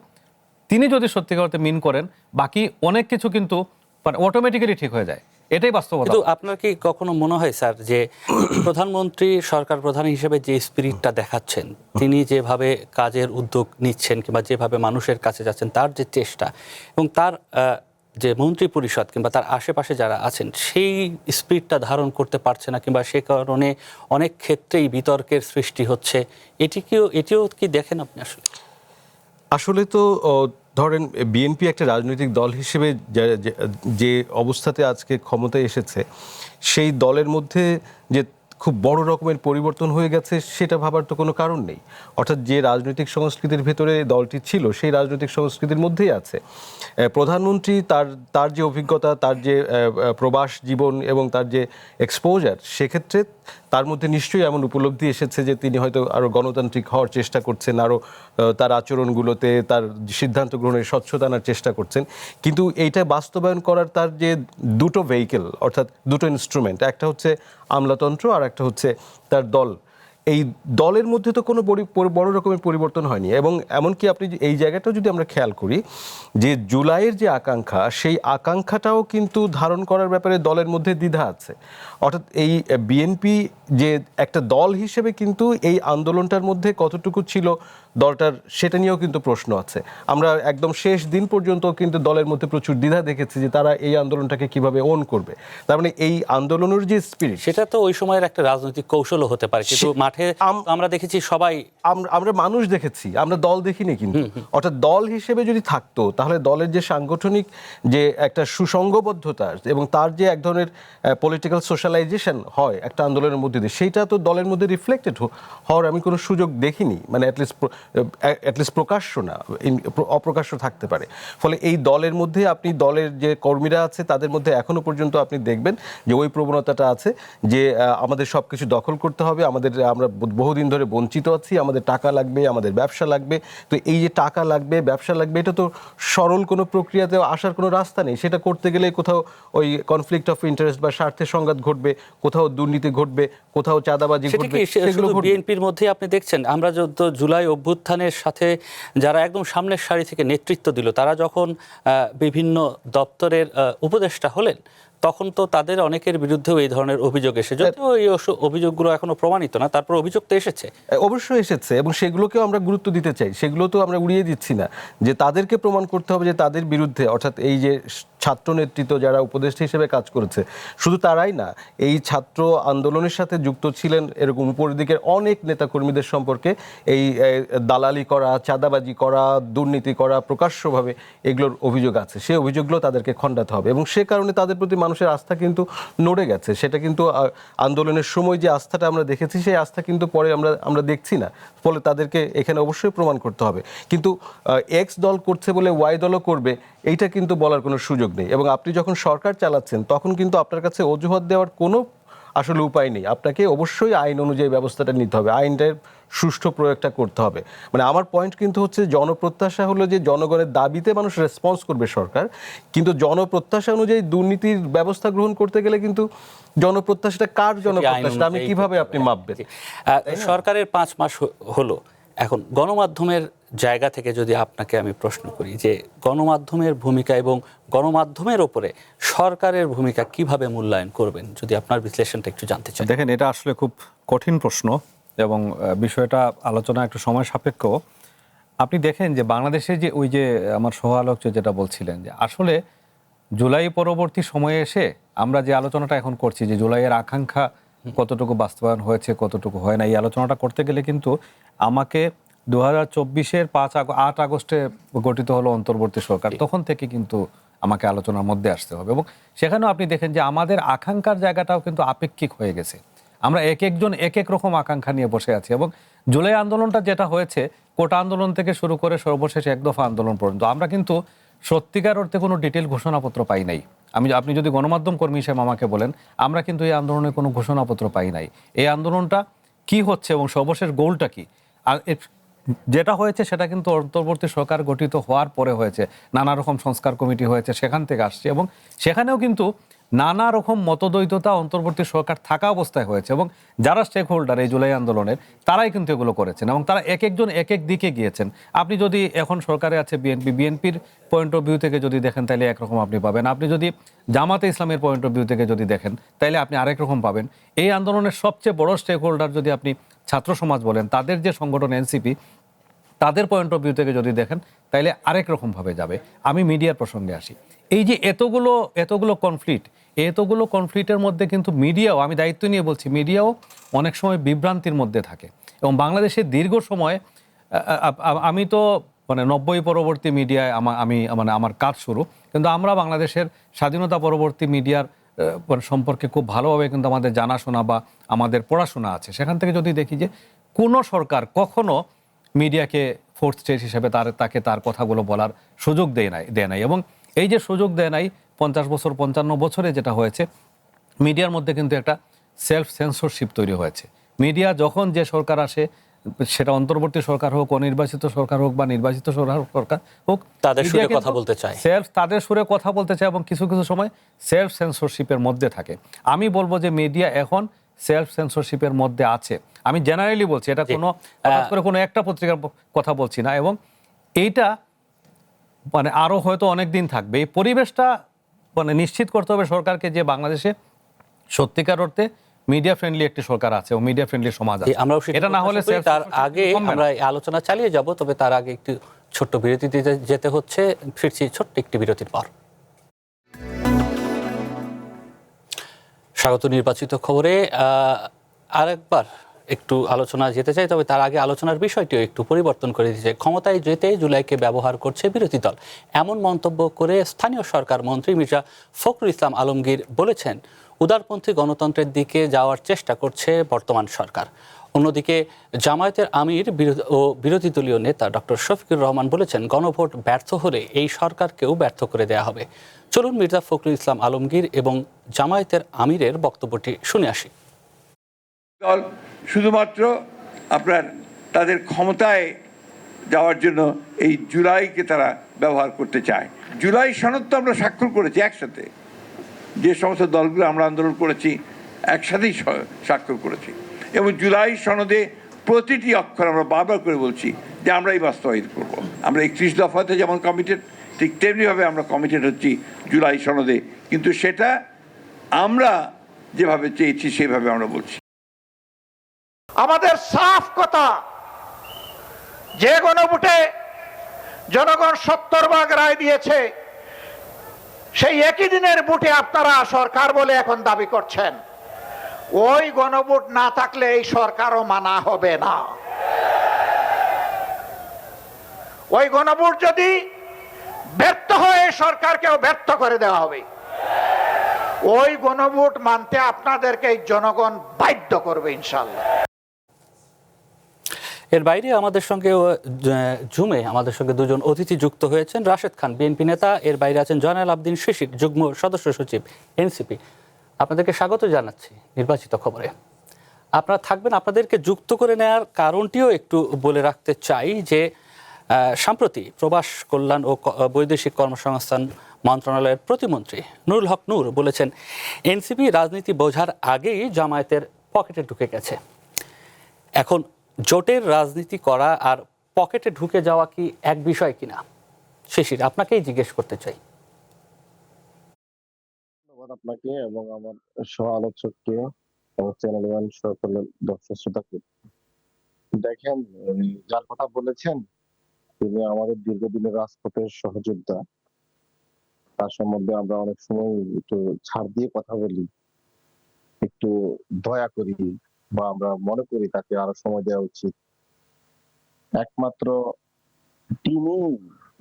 তিনি যদি সত্যিকার অর্থে মিন করেন, বাকি অনেক কিছু কিন্তু মানে অটোমেটিক্যালি ঠিক হয়ে যায়। এটাই বাস্তবতা। কিন্তু আপনার কি কখনো মনে হয় স্যার যে প্রধানমন্ত্রী সরকার প্রধান হিসেবে যে স্পিরিটটা দেখাচ্ছেন, তিনি যেভাবে কাজের উদ্যোগ নিচ্ছেন কিংবা যেভাবে মানুষের কাছে যাচ্ছেন, তার যে চেষ্টা এবং তার যে মন্ত্রী পরিষদ কিংবা তার আশেপাশে যারা আছেন সেই স্পিরিটটা ধারণ করতে পারছে না, কিংবা সে কারণে অনেক ক্ষেত্রেই বিতর্কের সৃষ্টি হচ্ছে, এটিও কি দেখেন আপনি? আসলে তো ধরেন বিএনপি একটা রাজনৈতিক দল হিসেবে যে অবস্থাতে আজকে ক্ষমতায় এসেছে, সেই দলের মধ্যে যে খুব বড় রকমের পরিবর্তন হয়ে গেছে সেটা ভাবার তো কোনো কারণ নেই। অর্থাৎ যে রাজনৈতিক সংস্কৃতির ভেতরে দলটি ছিল, সেই রাজনৈতিক সংস্কৃতির মধ্যেই আছে। প্রধানমন্ত্রী তার যে অভিজ্ঞতা, তার যে প্রবাস জীবন এবং তার যে এক্সপোজার, সেক্ষেত্রে তার মধ্যে নিশ্চয়ই এমন উপলব্ধি এসেছে যে তিনি হয়তো আরও গণতান্ত্রিক হওয়ার চেষ্টা করছেন, আরও তার আচরণগুলোতে তার সিদ্ধান্ত গ্রহণের স্বচ্ছতা আনার চেষ্টা করছেন। কিন্তু এইটা বাস্তবায়ন করার তার যে দুটো ভেহিকেল, অর্থাৎ দুটো ইনস্ট্রুমেন্ট, একটা হচ্ছে আমলাতন্ত্র আর একটা হচ্ছে তার দল, এই দলের মধ্যে তো কোনো বড় রকমের পরিবর্তন হয়নি। এবং এমনকি আপনি এই জায়গাটাও যদি আমরা খেয়াল করি যে জুলাইয়ের যে আকাঙ্ক্ষা, সেই আকাঙ্ক্ষাটাও কিন্তু ধারণ করার ব্যাপারে দলের মধ্যে দ্বিধা আছে। অর্থাৎ এই বিএনপি যে একটা দল হিসেবে কিন্তু এই আন্দোলনটার মধ্যে কতটুকু ছিল দলটার, সেটা নিয়েও কিন্তু প্রশ্ন আছে। আমরা একদম শেষ দিন পর্যন্ত কিন্তু দলের মধ্যে প্রচুর দ্বিধা দেখেছি যে তারা এই আন্দোলনটাকে কিভাবে ওন করবে। তার মানে এই আন্দোলনের যে স্পিরিট, সেটা তো ওই সময়ের একটা রাজনৈতিক কৌশলও হতে পারে, কিন্তু মাঠে আমরা দেখেছি সবাই, আমরা মানুষ দেখেছি, আমরা দল দেখিনি। কিন্তু অর্থাৎ দল হিসেবে যদি থাকতো, তাহলে দলের যে সাংগঠনিক যে একটা সুসংঘবদ্ধতা এবং তার যে এক ধরনের পলিটিক্যাল সোশ্যালাইজেশন হয় একটা আন্দোলনের মধ্যে দিয়ে, সেইটা তো দলের মধ্যে রিফ্লেক্টেড হওয়ার আমি কোনো সুযোগ দেখিনি। মানে অ্যাটলিস্ট প্রকাশ্য না, অপ্রকাশ্য থাকতে পারে। ফলে এই দলের মধ্যে আপনি দলের যে কর্মীরা আছে তাদের মধ্যে এখনো পর্যন্ত আপনি দেখবেন যে ওই প্রবণতাটা আছে যে আমাদের সব কিছু দখল করতে হবে, আমরা বহুদিন ধরে বঞ্চিত আছি, আমাদের টাকা লাগবে, আমাদের ব্যবসা লাগবে। তো এই যে টাকা লাগবে, ব্যবসা লাগবে, এটা তো সরল কোনো প্রক্রিয়াতে আসার কোনো রাস্তা নেই। সেটা করতে গেলে কোথাও ওই কনফ্লিক্ট অফ ইন্টারেস্ট বা স্বার্থের সংঘাত ঘটবে, কোথাও দুর্নীতি ঘটবে, কোথাও চাঁদাবাজি ঘটবে। সেগুলো বিএনপির মধ্যে আপনি দেখছেন। আমরা যত জুলাই অভ্যুত্থানের সাথে যারা একদম সামনের সারি থেকে নেতৃত্ব দিল, তারা যখন বিভিন্ন দপ্তরের উপদেষ্টা হলেন, তখন তো তাদের অনেকের বিরুদ্ধেও এই ধরনের অভিযোগ এসে, যদিও এই অভিযোগগুলো এখনো প্রমাণিত না, তারপর অভিযোগ তো এসেছে, অবশ্যই এসেছে, এবং সেগুলোকেও আমরা গুরুত্ব দিতে চাই। সেগুলো তো আমরা উড়িয়ে দিচ্ছি না, যে তাদেরকে প্রমাণ করতে হবে যে তাদের বিরুদ্ধে, অর্থাৎ এই যে ছাত্র নেতৃত্ব যারা উপদেষ্টা হিসেবে কাজ করেছে, শুধু তারাই না, এই ছাত্র আন্দোলনের সাথে যুক্ত ছিলেন এরকম উপরের দিকের অনেক নেতাকর্মীদের সম্পর্কে এই দালালি করা, চাঁদাবাজি করা, দুর্নীতি করা প্রকাশ্যভাবে, এগুলোর অভিযোগ আছে। সেই অভিযোগগুলো তাদেরকে খণ্ডাতে হবে, এবং সে কারণে তাদের প্রতি মানুষের আস্থা কিন্তু নড়ে গেছে। সেটা কিন্তু আন্দোলনের সময় যে আস্থাটা আমরা দেখেছি, সেই আস্থা কিন্তু পরে আমরা দেখছি না। ফলে তাদেরকে এখানে অবশ্যই প্রমাণ করতে হবে। কিন্তু এক্স দল করছে বলে ওয়াই দলও করবে, এইটা কিন্তু বলার কোনো সুযোগ নেই। এবং আপনি যখন সরকার চালাচ্ছেন, তখন কিন্তু আপনার কাছে অজুহাত দেওয়ার কোনো আসলে উপায় নেই। আপনাকে অবশ্যই আইন অনুযায়ী ব্যবস্থাটা নিতে হবে, আইনটার সুষ্ঠু প্রয়োগটা করতে হবে। মানে আমার পয়েন্ট কিন্তু হচ্ছে জনপ্রত্যাশা হলো যে জনগণের দাবিতে মানুষ রেসপন্স করবে সরকার, কিন্তু জনপ্রত্যাশা অনুযায়ী দুর্নীতির ব্যবস্থা গ্রহণ করতে গেলে কিন্তু জনপ্রত্যাশাটা কার জনপ্রত্যাশাটা আমি কিভাবে আপনি মাপবেন? সরকারের 5 মাস হলো, এখন গণমাধ্যমের জায়গা থেকে যদি আপনাকে আমি প্রশ্ন করি যে গণমাধ্যমের ভূমিকা এবং গণমাধ্যমের ওপরে সরকারের ভূমিকা কিভাবে মূল্যায়ন করবেন, যদি আপনার বিশ্লেষণটা একটু জানতে চাই। দেখেন, এটা আসলে খুব কঠিন প্রশ্ন এবং বিষয়টা আলোচনা একটু সময় সাপেক্ষ। আপনি দেখেন যে বাংলাদেশে যে ওই যে আমার সহ-আলোচক যেটা বলছিলেন যে আসলে জুলাই পরবর্তী সময়ে এসে আমরা যে আলোচনাটা এখন করছি যে জুলাইয়ের আকাঙ্ক্ষা কতটুকু বাস্তবায়ন হয়েছে কতটুকু হয় না, এই আলোচনাটা করতে গেলে কিন্তু আমাকে 2024-এর 8 আগস্টে গঠিত হলো অন্তর্বর্তী সরকার, তখন থেকে কিন্তু আমাকে আলোচনার মধ্যে আসতে হবে। এবং সেখানেও আপনি দেখেন যে আমাদের আকাঙ্ক্ষার জায়গাটাও কিন্তু আপেক্ষিক হয়ে গেছে। আমরা এক একজন এক এক রকম আকাঙ্ক্ষা নিয়ে বসে আছি। এবং জুলাই আন্দোলনটা যেটা হয়েছে, কোটা আন্দোলন থেকে শুরু করে সর্বশেষ এক দফা আন্দোলন পর্যন্ত, আমরা কিন্তু সত্যিকার অর্থে কোনো ডিটেল ঘোষণাপত্র পাই নাই। আপনি যদি গণমাধ্যম কর্মী হিসেবে আমাকে বলেন, আমরা কিন্তু এই আন্দোলনের কোনো ঘোষণাপত্র পাই নাই। এই আন্দোলনটা কি হচ্ছে এবং সর্বশেষ গোলটা কি, আর যেটা হয়েছে সেটা কিন্তু অন্তর্বর্তী সরকার গঠিত হওয়ার পরে হয়েছে। নানা রকম সংস্কার কমিটি হয়েছে, সেখান থেকে আসছে এবং সেখানেও কিন্তু নানা রকম মতদ্বৈততা অন্তর্বর্তী সরকার থাকা অবস্থায় হয়েছে। এবং যারা স্টেক হোল্ডার এই জুলাই আন্দোলনের, তারাই কিন্তু এগুলো করেছেন এবং তারা এক একজন এক এক দিকে গিয়েছেন। আপনি যদি এখন সরকারে আছে বিএনপির পয়েন্ট অফ ভিউ থেকে যদি দেখেন তাহলে একরকম আপনি পাবেন, আপনি যদি জামাতে ইসলামের পয়েন্ট অফ ভিউ থেকে যদি দেখেন তাহলে আপনি আরেক রকম পাবেন। এই আন্দোলনের সবচেয়ে বড় স্টেক হোল্ডার যদি আপনি ছাত্র সমাজ বলেন, তাদের যে সংগঠন এনসিপি, তাদের পয়েন্ট অফ ভিউ থেকে যদি দেখেন তাইলে আরেক রকমভাবে যাবে। আমি মিডিয়ার প্রসঙ্গে আসি। এই যে এতগুলো কনফ্লিক্টের মধ্যে কিন্তু মিডিয়াও, আমি দায়িত্ব নিয়ে বলছি, মিডিয়াও অনেক সময় বিভ্রান্তির মধ্যে থাকে। এবং বাংলাদেশে দীর্ঘ সময় আমি তো 90 পরবর্তী মিডিয়ায় আমার কাজ শুরু, কিন্তু আমরা বাংলাদেশের স্বাধীনতা পরবর্তী মিডিয়ার সম্পর্কে খুব ভালোভাবে কিন্তু আমাদের জানাশোনা বা আমাদের পড়াশোনা আছে। সেখান থেকে যদি দেখি যে কোনো সরকার কখনো মিডিয়াকে ফোর্থ স্টেজ হিসেবে তাকে তার কথাগুলো বলার সুযোগ দেয় নাই এবং এই যে সুযোগ দেয় নাই 50 বছর 55 বছরে যেটা হয়েছে, মিডিয়ার মধ্যে কিন্তু একটা সেলফ সেন্সরশিপ তৈরি হয়েছে। মিডিয়া যখন যে সরকার আসে, সেটা অন্তর্বর্তী সরকার হোক, অনির্বাচিত সরকার হোক বা নির্বাচিত সরকার হোক, তাদের সুরে কথা বলতে চায়, তাদের সুরে কথা বলতে চায় এবং কিছু কিছু সময় সেলফ সেন্সরশিপের মধ্যে থাকে। আমি বলবো যে মিডিয়া এখন সেলফ সেন্সরশিপের মধ্যে আছে। আমি জেনারেলি বলছি, এটা কোনো একটা পত্রিকার কথা বলছি না। এবং এইটা আরো হয়তো অনেক দিন থাকবে। এই পরিবেশটা নিশ্চিত করতে হবে সরকারকে যে বাংলাদেশে সত্যিকার অর্থে মিডিয়া ফ্রেন্ডলি একটি সরকার আছে ও মিডিয়া ফ্রেন্ডলি সমাজ আছে। এটা না হলে তার আগে আমরা আলোচনা চালিয়ে যাব, তবে তার আগে একটু ছোট্ট বিরতি দিতে যেতে হচ্ছে। ফিরছি ছোট্ট একটি বিরতির পর। স্বাগত নির্বাচিত খবরে। আরেকবার একটু আলোচনা যেতে চাই, তবে তার আগে আলোচনার বিষয়টিও একটু পরিবর্তন করে দিয়েছে। ক্ষমতায় যেতে জুলাইকে ব্যবহার করছে বিরোধী দল, এমন মন্তব্য করে স্থানীয় সরকার মন্ত্রী মির্জা ফখরুল ইসলাম আলমগীর বলেছেন, উদারপন্থী গণতন্ত্রের দিকে যাওয়ার চেষ্টা করছে বর্তমান সরকার। অন্যদিকে জামায়াতের আমির ও বিরোধী দলীয় নেতা ডক্টর শফিকুর রহমান বলেছেন, গণভোট ব্যর্থ হলে এই সরকারকেও ব্যর্থ করে দেয়া হবে। চলুন মির্জা ফখরুল ইসলাম আলমগীর এবং জামায়াতের আমিরের বক্তব্যটি শুনে আসি। দল শুধুমাত্র তাদের ক্ষমতায় যাওয়ার জন্য এই জুলাইকে তারা ব্যবহার করতে চায়। জুলাই সনদ তো আমরা স্বাক্ষর করেছি একসাথে, যে সমস্ত দলগুলো আমরা আন্দোলন করেছি একসাথেই স্বাক্ষর করেছি, এবং জুলাই সনদে প্রতিটি অক্ষর আমরা বারবার করে বলছি যে আমরাই বাস্তবায়িত করব। আমরা 31 দফাতে যেমন কমিটেড, ঠিক তেমনিভাবে আমরা কমিটেড হচ্ছি জুলাই সনদে, কিন্তু সেটা আমরা যেভাবে চেয়েছি সেভাবে আমরা বলছি। আমাদের সাফ কথা, যে গণভোটে জনগণ 70 ভাগ রায় দিয়েছে, সেই একই দিনের ভোটে আপনারা সরকার বলে এখন দাবি করছেন। ওই গণভোট না থাকলে এই সরকারও মানা হবে না। ওই গণভোট যদি ব্যর্থ হয়, সরকারকেও ব্যর্থ করে দেওয়া হবে। ওই গণভোট মানতে আপনাদেরকে জনগণ বাধ্য করবে ইনশাআল্লাহ। এর বাইরে আমাদের সঙ্গে জুমে আমাদের সঙ্গে দুজন অতিথি যুক্ত হয়েছেন। রাশেদ খান, বিএনপি নেতা। এর বাইরে আছেন জয়নাল আবদিন শিশির, যুগ্ম সদস্য সচিব, এনসিপি। আপনাদেরকে স্বাগত জানাচ্ছি নির্বাচিত খবরে। আপনারা থাকবেন, আপনাদেরকে যুক্ত করে নেওয়ার কারণটিও একটু বলে রাখতে চাই যে সম্প্রতি প্রবাস কল্যাণ ও বৈদেশিক কর্মসংস্থান মন্ত্রণালয়ের প্রতিমন্ত্রী নুরুল হক নূর বলেছেন, এনসিপি রাজনীতি বোঝার আগেই জামায়াতের পকেটে ঢুকে গেছে। এখন জোটের রাজনীতি করা আর পকেটে ঢুকে যাওয়া কি এক বিষয় কিনা? শিশির, আপনাকেই জিজ্ঞেস করতে চাই। ধন্যবাদ আপনাকে এবং আমার সহ আলোচককে এবং চ্যানেল ওয়ান সকলের দর্শক শ্রোতাকে। দেখেন, যার কথা বলেছেন তিনি আমাদের দীর্ঘদিনের রাজপথের সহযোদ্ধা। তার সম্বন্ধে আমরা অনেক সময় একটু ছাড় দিয়ে কথা বলি, একটু দয়া করি বা আমরা মনে করি তাকে আরো সময় দেওয়া উচিত। একমাত্র তিনি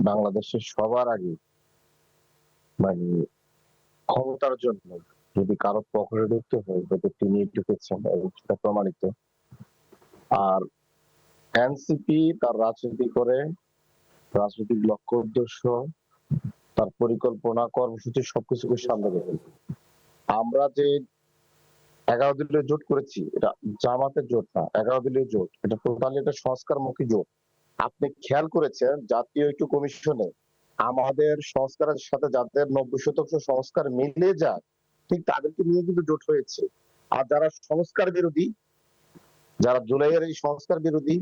বাংলাদেশের সবার আগে মানে ক্ষমতার জন্য যদি কারো পকেটে ঢুকতে হয় হয়তো তিনি ঢুকেছেন এবং সেটা প্রমাণিত। আর এনসিপি তার রাজনীতি করে, রাজনৈতিক লক্ষ্য উদ্দেশ্য, তার পরিকল্পনা, কর্মসূচি সবকিছুকে সামনে রেখে আমরা যে 11 দলীয় জোট করেছি, এটা জামাতের জোট না, 11 দলীয় জোট, এটা টোটালি একটা সংস্কারমুখী জোট। আপনি খেয়াল করেছেন জাতীয় ঐক্য কমিশনে আমাদের সংস্কারের সাথে যাদের 90% সংস্কার মিলে যায় ঠিক তাদেরকে নিয়ে কিন্তু জোট হয়েছে। আর যারা সংস্কার বিরোধী, যারা জুলাইয়ের এই সংস্কার বিরোধী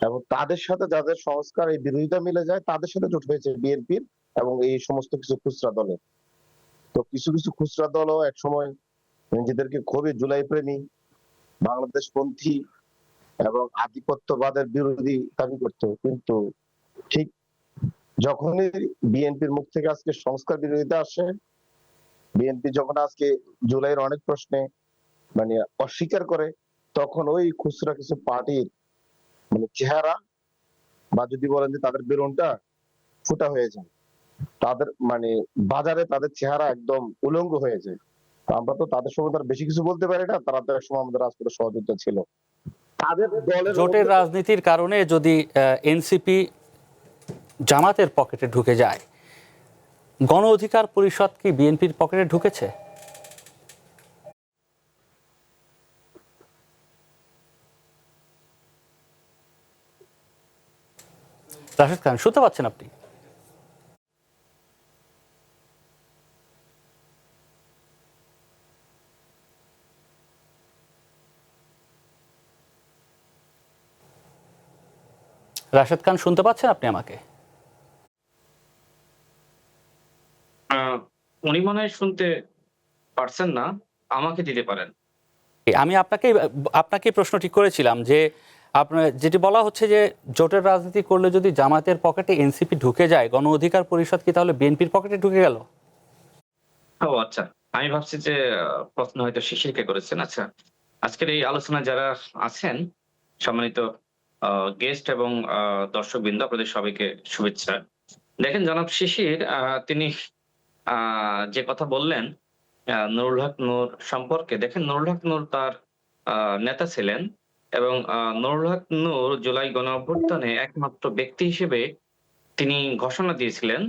এবং তাদের সাথে যাদের সংস্কার এই বিরোধিতা মিলে যায় তাদের সাথে জোট হয়েছে বিএনপির এবং এই সমস্ত কিছু খুচরা দলের। তো কিছু কিছু খুচরা দলও এক সময় নিজেদেরকে খুবই জুলাই প্রেমী, বাংলাদেশ পন্থী এবং আধিপত্যবাদের বিরোধী দাবি করত, কিন্তু ঠিক যখনই বিএনপির মুখ থেকে আজকে সংস্কার বিরোধিতা আসে, বিএনপি যখন আজকে জুলাইয়ের অনেক প্রশ্নে মানে অস্বীকার করে, তখন ওই খুচরা কিছু পার্টির মানে চেহারা বা যদি বলেন যে তাদের বেলুনটা ফুটা হয়ে যায়, তাদের মানে বাজারে তাদের চেহারা একদম উলঙ্গ হয়ে যায়। আমরা তো তাদের সম্বন্ধে আর বেশি কিছু বলতে পারি না, তারা তো একসময় আমাদের রাজপথের সহযোগিতা ছিল। তাদের দলের জোটের রাজনীতির কারণে যদি এনসিপি জামাতের পকেটে ঢুকে যায়, গণ অধিকার পরিষদ কি বিএনপির পকেটে ঢুকেছে? রাশেদ খান, শুনতে পাচ্ছেন আপনি? রাশেদ খান, শুনতে পাচ্ছেন আপনি আমাকে? উনি মনে হয় শুনতে পারছেন না, আমাকে দিতে পারেন। আমি আপনাকে প্রশ্নটি করেছিলাম যে আপনার যেটি বলা হচ্ছে যে জোটের রাজনীতি করলে যদি জামাতের পকেটে এনসিপি ঢুকে যায়, গণ অধিকার পরিষদ কি তাহলে বিএনপির পকেটে ঢুকে গেল? ও আচ্ছা, আমি ভাবছি যে প্রশ্ন হয়তো শিশিরকে করেছেন। আচ্ছা, আজকের এই আলোচনায় যারা আছেন সম্মানিত গেস্ট এবং দর্শকবৃন্দ, আপনাদের সবাইকে শুভেচ্ছা। দেখেন, জনাব শিশির তিনি যে কথা বললেন নুরুল হক নূর সম্পর্কে, দেখেন নুরুল হক নূর তার নেতা ছিলেন এবং নুরুল হক নূর জুলাই গণ অভ্যুত্থানে একমাত্র ব্যক্তি হিসেবে তিনি ঘোষণা দিয়েছিলেন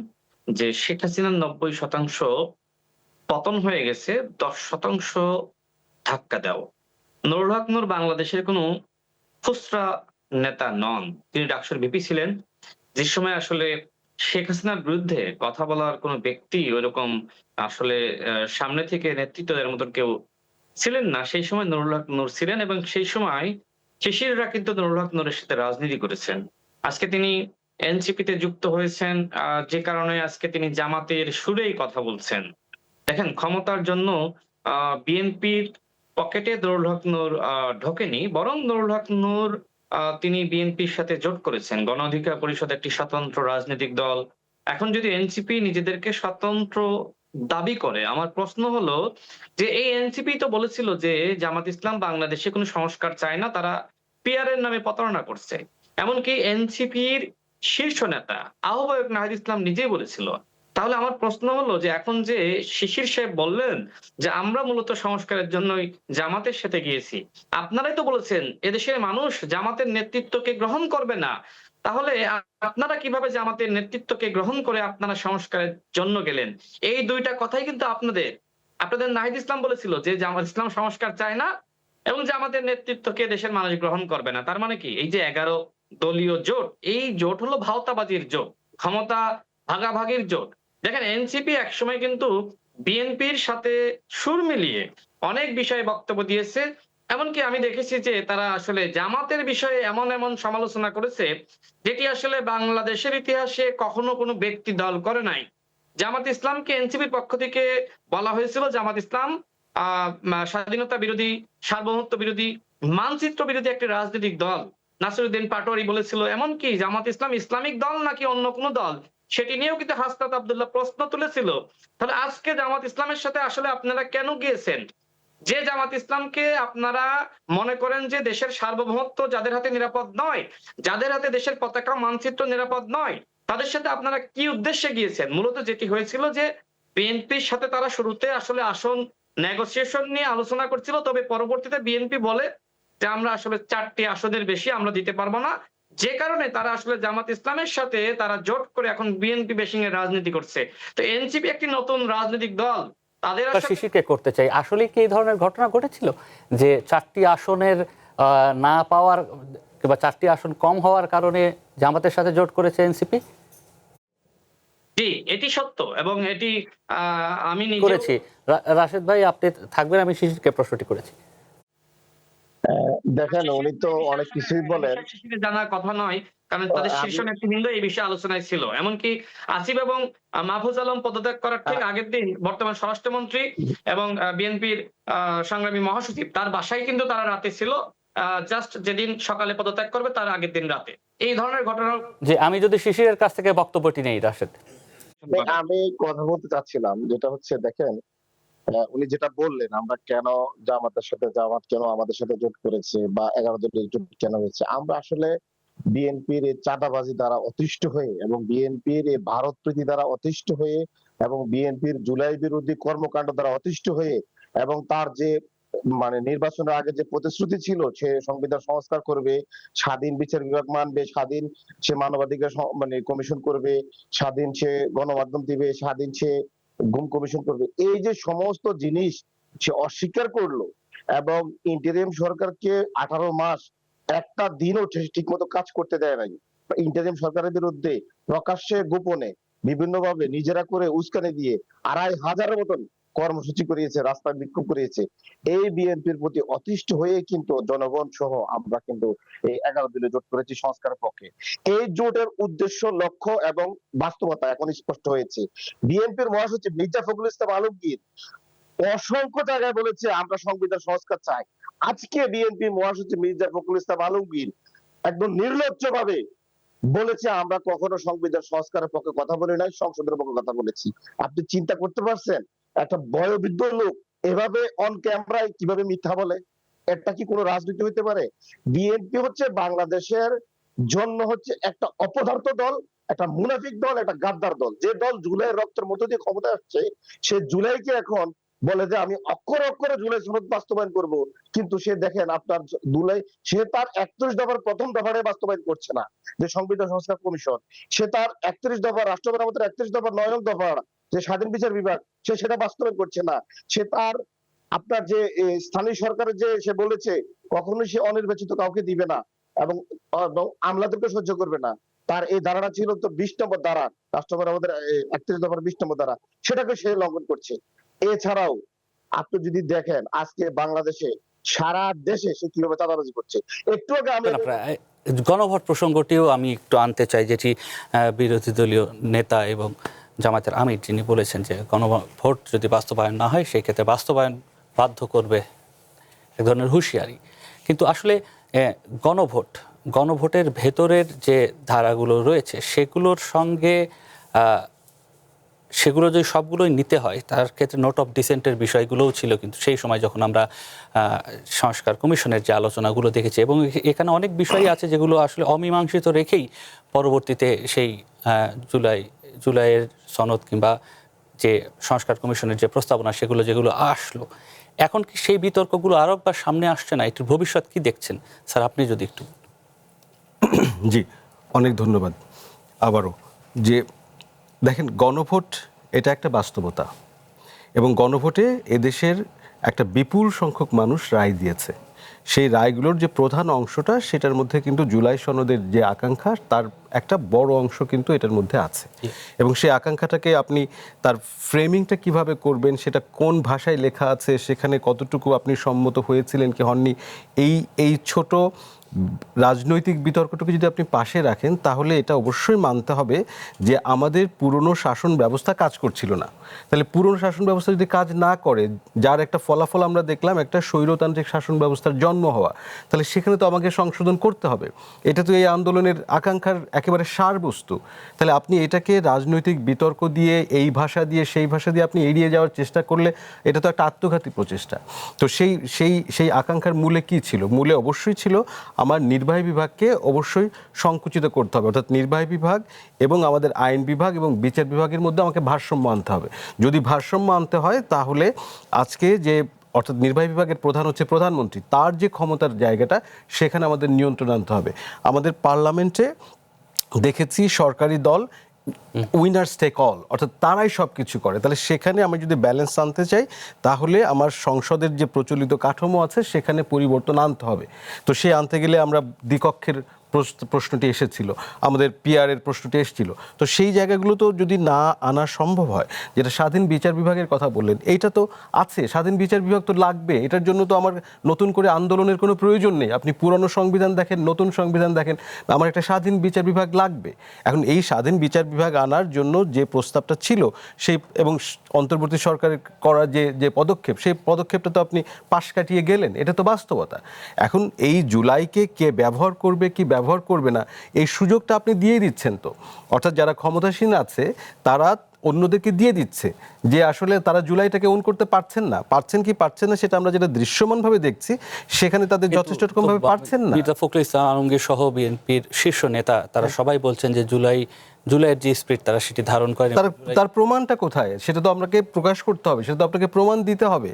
যে শেখ হাসিনার 90% পতন হয়ে গেছে, 10% ধাক্কা দাও। নুরুল হক নূর বাংলাদেশের কোনো খুচরা নেতা নন, তিনি ডাকসুর ভিপি ছিলেন। যে সময় আসলে শেখ হাসিনার বিরুদ্ধে কথা বলার কোন ব্যক্তি ওইরকম আসলে সামনে থেকে নেতৃত্ব দেওয়ার মতন কেউ ছিলেন না, সেই সময় নুরুল হক নূর ছিলেন এবং সেই সময় শিশিররা কিন্তু নুরুল হক নূরের সাথে রাজনীতি করেছেন। আজকে তিনি এনসিপিতে যুক্ত হয়েছেন, যে কারণে আজকে তিনি জামাতের সুরেই কথা বলছেন। দেখেন, ক্ষমতার জন্য বিএনপির পকেটে নুরুল হক নূর ঢোকেনি, বরং নুরুল হক নূর তিনি বিএনপির সাথে জোট করেছেন। গণ অধিকার পরিষদ একটি স্বতন্ত্র রাজনৈতিক দল। এখন যদি এনসিপি নিজেদেরকে স্বতন্ত্র দাবি করে, আমার প্রশ্ন হলো যে এই এনসিপি তো বলেছিল যে জামাত ইসলাম বাংলাদেশে কোনো সংস্কার চায় না, তারা পিআর এর নামে প্রতারণা করছে। এমনকি এনসিপির শীর্ষ নেতা আহ্বায়ক নাহিদ ইসলাম নিজেই বলেছিল। তাহলে আমার প্রশ্ন হলো যে এখন যে শিশির সাহেব বললেন যে আমরা মূলত সংস্কারের জন্যই জামাতের সাথে গিয়েছি, আপনারাই তো বলেছেন এদেশের মানুষ জামাতের নেতৃত্বকে গ্রহণ করবে না, তাহলে আপনারা কিভাবে জামাতের নেতৃত্বকে গ্রহণ করে আপনারা সংস্কারের জন্য গেলেন? এই দুইটা কথাই কিন্তু আপনাদের। আপনাদের নাহিদ ইসলাম বলেছিল যে জামাত ইসলাম সংস্কার চায় না এবং জামাতের নেতৃত্বকে দেশের মানুষ গ্রহণ করবে না। তার মানে কি এই যে 11 দলীয় জোট, এই জোট হলো ভাওতাবাজির জোট, ক্ষমতা ভাগাভাগির জোট। দেখেন এনসিপি একসময় কিন্তু বিএনপির সাথে সুর মিলিয়ে অনেক বিষয়ে বক্তব্য দিয়েছে। এমনকি আমি দেখেছি যে তারা আসলে জামাতের বিষয়ে এমন এমন সমালোচনা করেছে যেটি আসলে বাংলাদেশের ইতিহাসে কখনো কোনো ব্যক্তি দল করে নাই। জামাত ইসলামকে এনসিপির পক্ষ থেকে বলা হয়েছিল জামাত ইসলাম স্বাধীনতা বিরোধী, সার্বভৌমত্ব বিরোধী, মানচিত্র বিরোধী একটি রাজনৈতিক দল। নাসিরউদ্দিন পাটোয়ারি বলেছিল এমনকি জামাত ইসলাম ইসলামিক দল নাকি অন্য কোনো দল, সেটি নিয়েও কিন্তু হাসনাত আব্দুল্লাহ প্রশ্ন তুলেছিল। তাহলে আজকে জামাত ইসলামের সাথে আসলে আপনারা কেন গিয়েছেন? যে জামাত ইসলামকে আপনারা মনে করেন যে দেশের সার্বভৌমত্ব যাদের হাতে নিরাপদ নয়, যাদের হাতে দেশের পতাকা মানচিত্র নিরাপদ নয়, তাদের সাথে আপনারা কি উদ্দেশ্যে গিয়েছেন? মূলত যেটি হয়েছিল যে বিএনপির সাথে তারা শুরুতে আসলে আসন নেগোসিয়েশন নিয়ে আলোচনা করছিল, তবে পরবর্তীতে বিএনপি বলে যে আমরা আসলে 4টি আসনের বেশি আমরা দিতে পারবো না, যে কারণে তারা আসলে জামাত ইসলামের সাথে তারা জোট করে এখন বিএনপি বেশিং এর রাজনীতি করছে। তো এনসিপি একটি নতুন রাজনৈতিক দল, তাদের শিশিরকে করতে চাই, আসলে কি এই ধরনের ঘটনা ঘটেছিল যে 4টি আসনের না পাওয়ার কিংবা 4টি আসন কম হওয়ার কারণে জামাতের সাথে জোট করেছে এনসিপি? জি, এটি সত্য এবং এটি আমি নিজে করেছি। রাশেদ ভাই আপনি থাকবেন, আমি শিশিরকে প্রশ্নটি করেছি। দেখেন উনি তো অনেক কিছুই বলেন, জানার কথা নয়, কারণ তাদের শীর্ষ নেতৃবৃন্দ এই বিষয়ে আলোচনায় ছিল। এমনকি আসিফ এবং মাহফুজ আলম পদত্যাগ করার ঠিক আগের দিন বর্তমান স্বরাষ্ট্রমন্ত্রী এবং বিএনপির সংগ্রামী মহাসচিব তার বাসায় কিন্তু তারা রাতে ছিল, জাস্ট যেদিন সকালে পদত্যাগ করবে তার আগের দিন রাতে। এই ধরনের ঘটনা যে আমি যদি শিশিরের কাছ থেকে বক্তব্যটি নেই রাশেদ। আমি কথা বলতে চাচ্ছিলাম যেটা হচ্ছে দেখেন উনি যেটা বললেন আমরা কেন জামাতের সাথে, জামাত কেন আমাদের সাথে জোট করেছে বা 11 দলের জোট কেন হয়েছে, আমরা আসলে বিএনপির এই চাঁদাবাজি দ্বারা অতিষ্ঠ হয়ে এবং বিএনপির এই ভারত প্রীতি দ্বারা অতিষ্ঠ হয়ে এবং বিএনপির জুলাই বিরোধী কর্মকাণ্ড দ্বারা অতিষ্ঠ হয়ে এবং তার যে মানে নির্বাচনের আগে যে প্রতিশ্রুতি ছিল সে সংবিধান সংস্কার করবে, স্বাধীন বিচার বিভাগ মানবে, স্বাধীন সে মানবাধিকার মানে কমিশন করবে, স্বাধীন সে গণমাধ্যম দিবে, স্বাধীন সে গুম কমিশন করবে, এই যে সমস্ত জিনিস সে অস্বীকার করলো এবং ইন্টারিম সরকারকে 18 মাস একটা দিনও ঠিক মতো কাজ করতে দেয় নাই। ইন্টারিম সরকারের বিরুদ্ধে প্রকাশ্যে গোপনে বিভিন্নভাবে নিজেরা করে উস্কানি দিয়ে 2,500 মতন কর্মসূচি করিয়েছে, রাস্তায় বিক্ষোভ করিয়েছে। এই বিএনপির প্রতি অতিষ্ঠ হয়ে কিন্তু জনগণ সহ আমরা কিন্তু এই 11 দলীয় জোট করেছি সংস্কারের পক্ষে। এই জোটের উদ্দেশ্য, লক্ষ্য এবং বাস্তবতা এখন স্পষ্ট হয়েছে। বিএনপির মহাসচিব মির্জা ফখরুল ইসলাম আলমগীর অসংখ্য জায়গায় বলেছে আমরা সংবিধান সংস্কার চাই। আজকে বিএনপি মহাসচিব মির্জা ফখরুল ইসলাম আলমগীর একদম নির্লজ্জ ভাবে বলেছে আমরা কখনো সংবিধান সংস্কারের পক্ষে কথা বলি নাই, সংসদের পক্ষে কথা বলেছি। আপনি চিন্তা করতে পারছেন একটা বয়োবৃদ্ধ লোক এভাবে অন ক্যামেরায় কিভাবে মিথ্যা বলে? এটা কি কোনো রাজনীতি হতে পারে? বিএনপি হচ্ছে বাংলাদেশের জন্য হচ্ছে একটা অপদার্থ দল, একটা মুনাফিক দল, একটা গাদ্দার দল। যে দল জুলাইয়ের রক্তের মধ্য দিয়ে ক্ষমতায় আসছে সে জুলাইকে এখন বলে যে আমি অক্ষরে অক্ষরে জুলাই সনদ বাস্তবায়ন করব, কিন্তু সে দেখেন আপনার জুলাই সে তার 31 দফার প্রথম দফারে বাস্তবায়ন করছে না, যে সংবিধান সংস্কার কমিশন, সে তার 31 দফা রাষ্ট্র মেরামতের 31 দফার 9 নং দফা যে স্বাধীন বিচার বিভাগ সে সেটা বাস্তবায়ন করছে না। সে তার আপনার যে স্থানীয় সরকারের যে সে বলেছে কখনোই সে অনির্বাচিত কাউকে দিবে না এবং আমলাদেরকে সহ্য করবে না, তার এই ধারাটা ছিল তো 20 নম্বর ধারা, রাষ্ট্র মেরামতের 31 দফার 20 নম্বর ধারা, সেটাকে সে লঙ্ঘন করছে। এছাড়াও আপনি যদি দেখেন আজকে বাংলাদেশে সারা দেশে সে কিভাবে চাঁদাবাজি করছে। একটু আগে আমি গণভোট প্রসঙ্গটিও আমি একটু আনতে চাই, যেটি বিরোধী দলীয় নেতা এবং জামাতের আমির যিনি বলেছেন যে গণভোট যদি বাস্তবায়ন না হয় সেই ক্ষেত্রে বাস্তবায়ন বাধ্য করবে, এক ধরনের হুঁশিয়ারি। কিন্তু আসলে গণভোটের ভেতরের যে ধারাগুলো রয়েছে সেগুলোর সঙ্গে সেগুলো যদি সবগুলোই নিতে হয় তার ক্ষেত্রে নোট অফ ডিসেন্টের বিষয়গুলোও ছিল কিন্তু সেই সময় যখন আমরা সংস্কার কমিশনের যে আলোচনাগুলো দেখেছি, এবং এখানে অনেক বিষয়ই আছে যেগুলো আসলে অমীমাংসিত রেখেই পরবর্তীতে সেই জুলাইয়ের সনদ কিংবা যে সংস্কার কমিশনের যে প্রস্তাবনা সেগুলো যেগুলো আসলো, এখন কি সেই বিতর্কগুলো আরও একবার সামনে আসছে না? একটু ভবিষ্যৎ কি দেখছেন স্যার, আপনি যদি একটু। জি, অনেক ধন্যবাদ। আবারও যে দেখেন গণভোট এটা একটা বাস্তবতা, এবং গণভোটে এদেশের একটা বিপুল সংখ্যক মানুষ রায় দিয়েছে। সেই রায়গুলোর যে প্রধান অংশটা সেটার মধ্যে কিন্তু জুলাই সনদের যে আকাঙ্ক্ষা তার একটা বড় অংশ কিন্তু এটার মধ্যে আছে। এবং সেই আকাঙ্ক্ষাটাকে আপনি তার ফ্রেমিংটা কিভাবে করবেন, সেটা কোন ভাষায় লেখা আছে, সেখানে কতটুকু আপনি সম্মত হয়েছিলেন কি হননি, এই ছোট রাজনৈতিক বিতর্কটুকু যদি আপনি পাশে রাখেন, তাহলে এটা অবশ্যই মানতে হবে যে আমাদের পুরনো শাসন ব্যবস্থা কাজ করছিল না। তাহলে পুরনো শাসন ব্যবস্থা যদি কাজ না করে, যার একটা ফলাফল আমরা দেখলাম একটা স্বৈরতান্ত্রিক শাসন ব্যবস্থার জন্ম হওয়া, তাহলে সেখানে তো আমাকে সংশোধন করতে হবে। এটা তো এই আন্দোলনের আকাঙ্ক্ষার একেবারে সারবস্তু। তাহলে আপনি এটাকে রাজনৈতিক বিতর্ক দিয়ে, এই ভাষা দিয়ে, সেই ভাষা দিয়ে আপনি এড়িয়ে যাওয়ার চেষ্টা করলে এটা তো একটা আত্মঘাতী প্রচেষ্টা। তো সেই আকাঙ্ক্ষার মূলে কি ছিল? মূলে অবশ্যই ছিল আমার নির্বাহী বিভাগকে অবশ্যই সংকুচিত করতে হবে, অর্থাৎ নির্বাহী বিভাগ এবং আমাদের আইন বিভাগ এবং বিচার বিভাগের মধ্যে আমাকে ভারসাম্য আনতে হবে। যদি ভারসাম্য আনতে হয়, তাহলে আজকে যে অর্থাৎ নির্বাহী বিভাগের প্রধান হচ্ছে প্রধানমন্ত্রী, তার যে ক্ষমতার জায়গাটা সেখানে আমাদের নিয়ন্ত্রণ আনতে হবে। আমাদের পার্লামেন্টে দেখেছি সরকারি দল উইনার্স টেক অল, অর্থাৎ তারাই সব কিছু করে। তাহলে সেখানে আমি যদি ব্যালেন্স আনতে চাই, তাহলে আমার সংসদের যে প্রচলিত কাঠামো আছে সেখানে পরিবর্তন আনতে হবে। তো সে আনতে গেলে আমরা দ্বিকক্ষের প্রশ্নটি এসেছিল, আমাদের পিআরের প্রশ্নটি এসেছিল। তো সেই জায়গাগুলো তো যদি না আনা সম্ভব হয়, যেটা স্বাধীন বিচার বিভাগের কথা বললেন, এইটা তো আছে, স্বাধীন বিচার বিভাগ তো লাগবে। এটার জন্য তো আমার নতুন করে আন্দোলনের কোনো প্রয়োজন নেই। আপনি পুরনো সংবিধান দেখেন, নতুন সংবিধান দেখেন, আমার একটা স্বাধীন বিচার বিভাগ লাগবে। এখন এই স্বাধীন বিচার বিভাগ আনার জন্য যে প্রস্তাবটা ছিল সেই এবং অন্তর্বর্তী সরকারের করা যে পদক্ষেপ, সেই পদক্ষেপটা তো আপনি পাশ কাটিয়ে গেলেন। এটা তো বাস্তবতা। এখন এই জুলাইকে কে ব্যবহার করবে কি ব্যবহার করবে না, এই সুযোগটা আপনি দিয়ে দিচ্ছেন। তো অর্থাৎ যারা ক্ষমতাসীন আছে তারা অন্যদেরকে দিয়ে দিচ্ছে যে আসলে তারা জুলাইটাকে ওন করতে পারছেন না। পারছেন কি পারছেন না সেটা আমরা যেটা দৃশ্যমানভাবে দেখছি, সেখানে তাদের যথেষ্ট রকমভাবে পারছেন না। মির্জা ফখরুল ইসলাম আলমগীর সহ বিএনপির শীর্ষ নেতা তারা সবাই বলছেন যে জুলাইয়ের যে স্পিরিট তারা সেটি ধারণ করেন। তার প্রমাণটা কোথায় সেটা তো আপনাকে প্রকাশ করতে হবে, সেটা তো আপনাকে প্রমাণ দিতে হবে।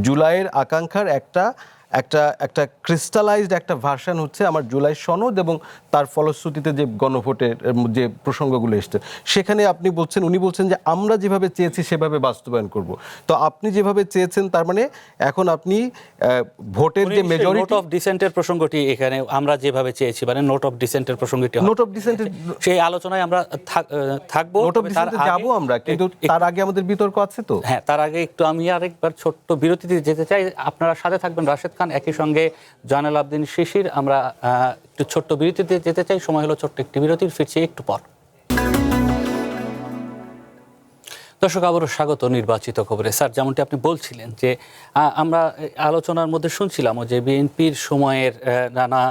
জুলাইয়ের আকাঙ্ক্ষার একটা ক্রিস্টালাইজড একটা ভার্সন হচ্ছে আমার জুলাই সনদ এবং তার ফলশ্রুতিতে যে গণভোটের যে প্রসঙ্গগুলো এসছে, সেখানে উনি বলছেন যে আমরা যেভাবে চেয়েছি সেভাবে বাস্তবায়ন করব। তো আপনি যেভাবে চেয়েছেন তার মানে এখন আপনি ভোটের যে মেজরিটি, নোট অফ ডিসেন্টের প্রসঙ্গটি এখানে আমরা যেভাবে চেয়েছি, মানে নোট অফ ডিসেন্টের প্রসঙ্গটি, নোট অফ ডিসেন্টের সেই আলোচনায় আমরা থাকবো। নোট অফ ডিসেন্টে যাবো আমরা, কিন্তু তার আগে আমাদের বিতর্ক আছে। তো হ্যাঁ, তার আগে একটু আমি আরেকবার ছোট্ট বিরতিতে যেতে চাই। আপনারা সাথে থাকবেন রাশেদ খান, একই সঙ্গে জয়নাল আবদিন শিশির। আমরা একটু ছোট্ট বিরতিতে যেতে চাই, সময় হলো ছোট্ট একটি বিরতির, ফিরছি একটু পর। দর্শক, আবারও স্বাগত নির্বাচিত খবরে। স্যার, যেমনটি আপনি বলছিলেন যে আমরা আলোচনার মধ্যে শুনছিলাম যে বিএনপির সময়ের নানা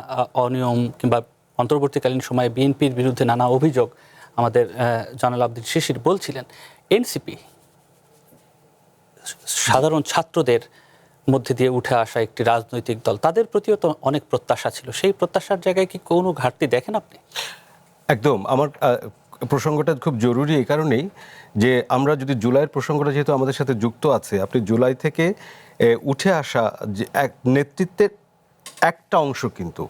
অনিয়ম কিংবা অন্তর্বর্তীকালীন সময়ে বিএনপির বিরুদ্ধে নানা অভিযোগ আমাদের জয়নাল আবদিন শিশির বলছিলেন। এনসিপি সাধারণ ছাত্রদের মধ্যে দিয়ে উঠে আসা একটি রাজনৈতিক দল, তাদের প্রতিও তো অনেক প্রত্যাশা ছিল। সেই প্রত্যাশার জায়গায় কি কোনো ঘাটতি দেখেন আপনি? একদম। আমার প্রসঙ্গটা খুব জরুরি এই কারণেই যে আমরা যদি জুলাইয়ের প্রসঙ্গটা যেহেতু আমাদের সাথে যুক্ত আছে, আপনি জুলাই থেকে উঠে আসা যে এক নেতৃত্বের একটা অংশ, কিন্তু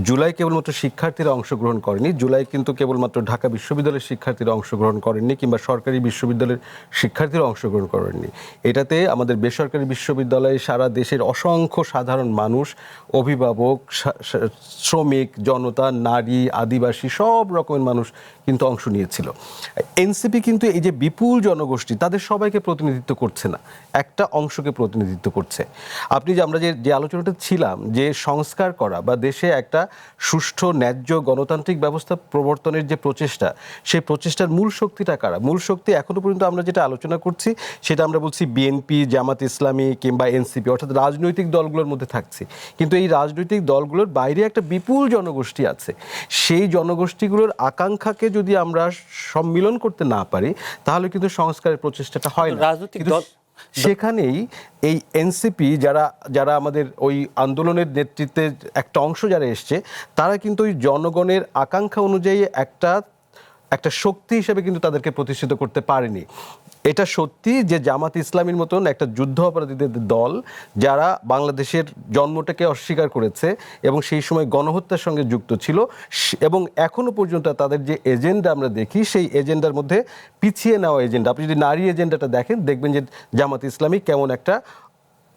জুলাই কেবলমাত্র শিক্ষার্থীরা অংশগ্রহণ করেনি, জুলাই কিন্তু কেবলমাত্র ঢাকা বিশ্ববিদ্যালয়ের শিক্ষার্থীরা অংশগ্রহণ করেননি কিংবা সরকারি বিশ্ববিদ্যালয়ের শিক্ষার্থীরা অংশগ্রহণ করেননি। এটাতে আমাদের বেসরকারি বিশ্ববিদ্যালয়ে সারা দেশের অসংখ্য সাধারণ মানুষ, অভিভাবক, শ্রমিক জনতা, নারী, আদিবাসী, সব রকমের মানুষ কিন্তু অংশ নিয়েছিল। এনসিপি কিন্তু এই যে বিপুল জনগোষ্ঠী, তাদের সবাইকে প্রতিনিধিত্ব করছে না, একটা অংশকে প্রতিনিধিত্ব করছে। আমরা যে আলোচনাটা ছিলাম যে সংস্কার করা বা দেশে একটা সুষ্ঠু ন্যায্য গণতান্ত্রিক ব্যবস্থা প্রবর্তনের যে প্রচেষ্টা, সেই প্রচেষ্টার মূল শক্তিটা কারা? মূল শক্তি এখনো পর্যন্ত আমরা যেটা আলোচনা করছি সেটা আমরা বলছি বিএনপি, জামাত ইসলামী কিংবা এনসিপি, অর্থাৎ রাজনৈতিক দলগুলোর মধ্যে থাকছে। কিন্তু এই রাজনৈতিক দলগুলোর বাইরে একটা বিপুল জনগোষ্ঠী আছে। সেই জনগোষ্ঠীগুলোর আকাঙ্ক্ষাকে যদি আমরা সম্মিলন করতে না পারি, তাহলে কিন্তু সংস্কারের প্রচেষ্টাটা হয় না। রাজনৈতিক দল সেখানেই এই এনসিপি যারা আমাদের ওই আন্দোলনের নেতৃত্বের একটা অংশ যারা এসছে, তারা কিন্তু ওই জনগণের আকাঙ্ক্ষা অনুযায়ী একটা শক্তি হিসেবে কিন্তু তাদেরকে প্রতিষ্ঠিত করতে পারেনি। এটা সত্যি যে জামাত ইসলামীর মতন একটা যুদ্ধ অপরাধীদের দল যারা বাংলাদেশের জন্মটাকে অস্বীকার করেছে এবং সেই সময় গণহত্যার সঙ্গে যুক্ত ছিল এবং এখনো পর্যন্ত তাদের যে এজেন্ডা আমরা দেখি সেই এজেন্ডার মধ্যে পিছিয়ে নেওয়া এজেন্ডা। আপনি যদি নারী এজেন্ডাটা দেখেন দেখবেন যে জামাত ইসলামী কেমন একটা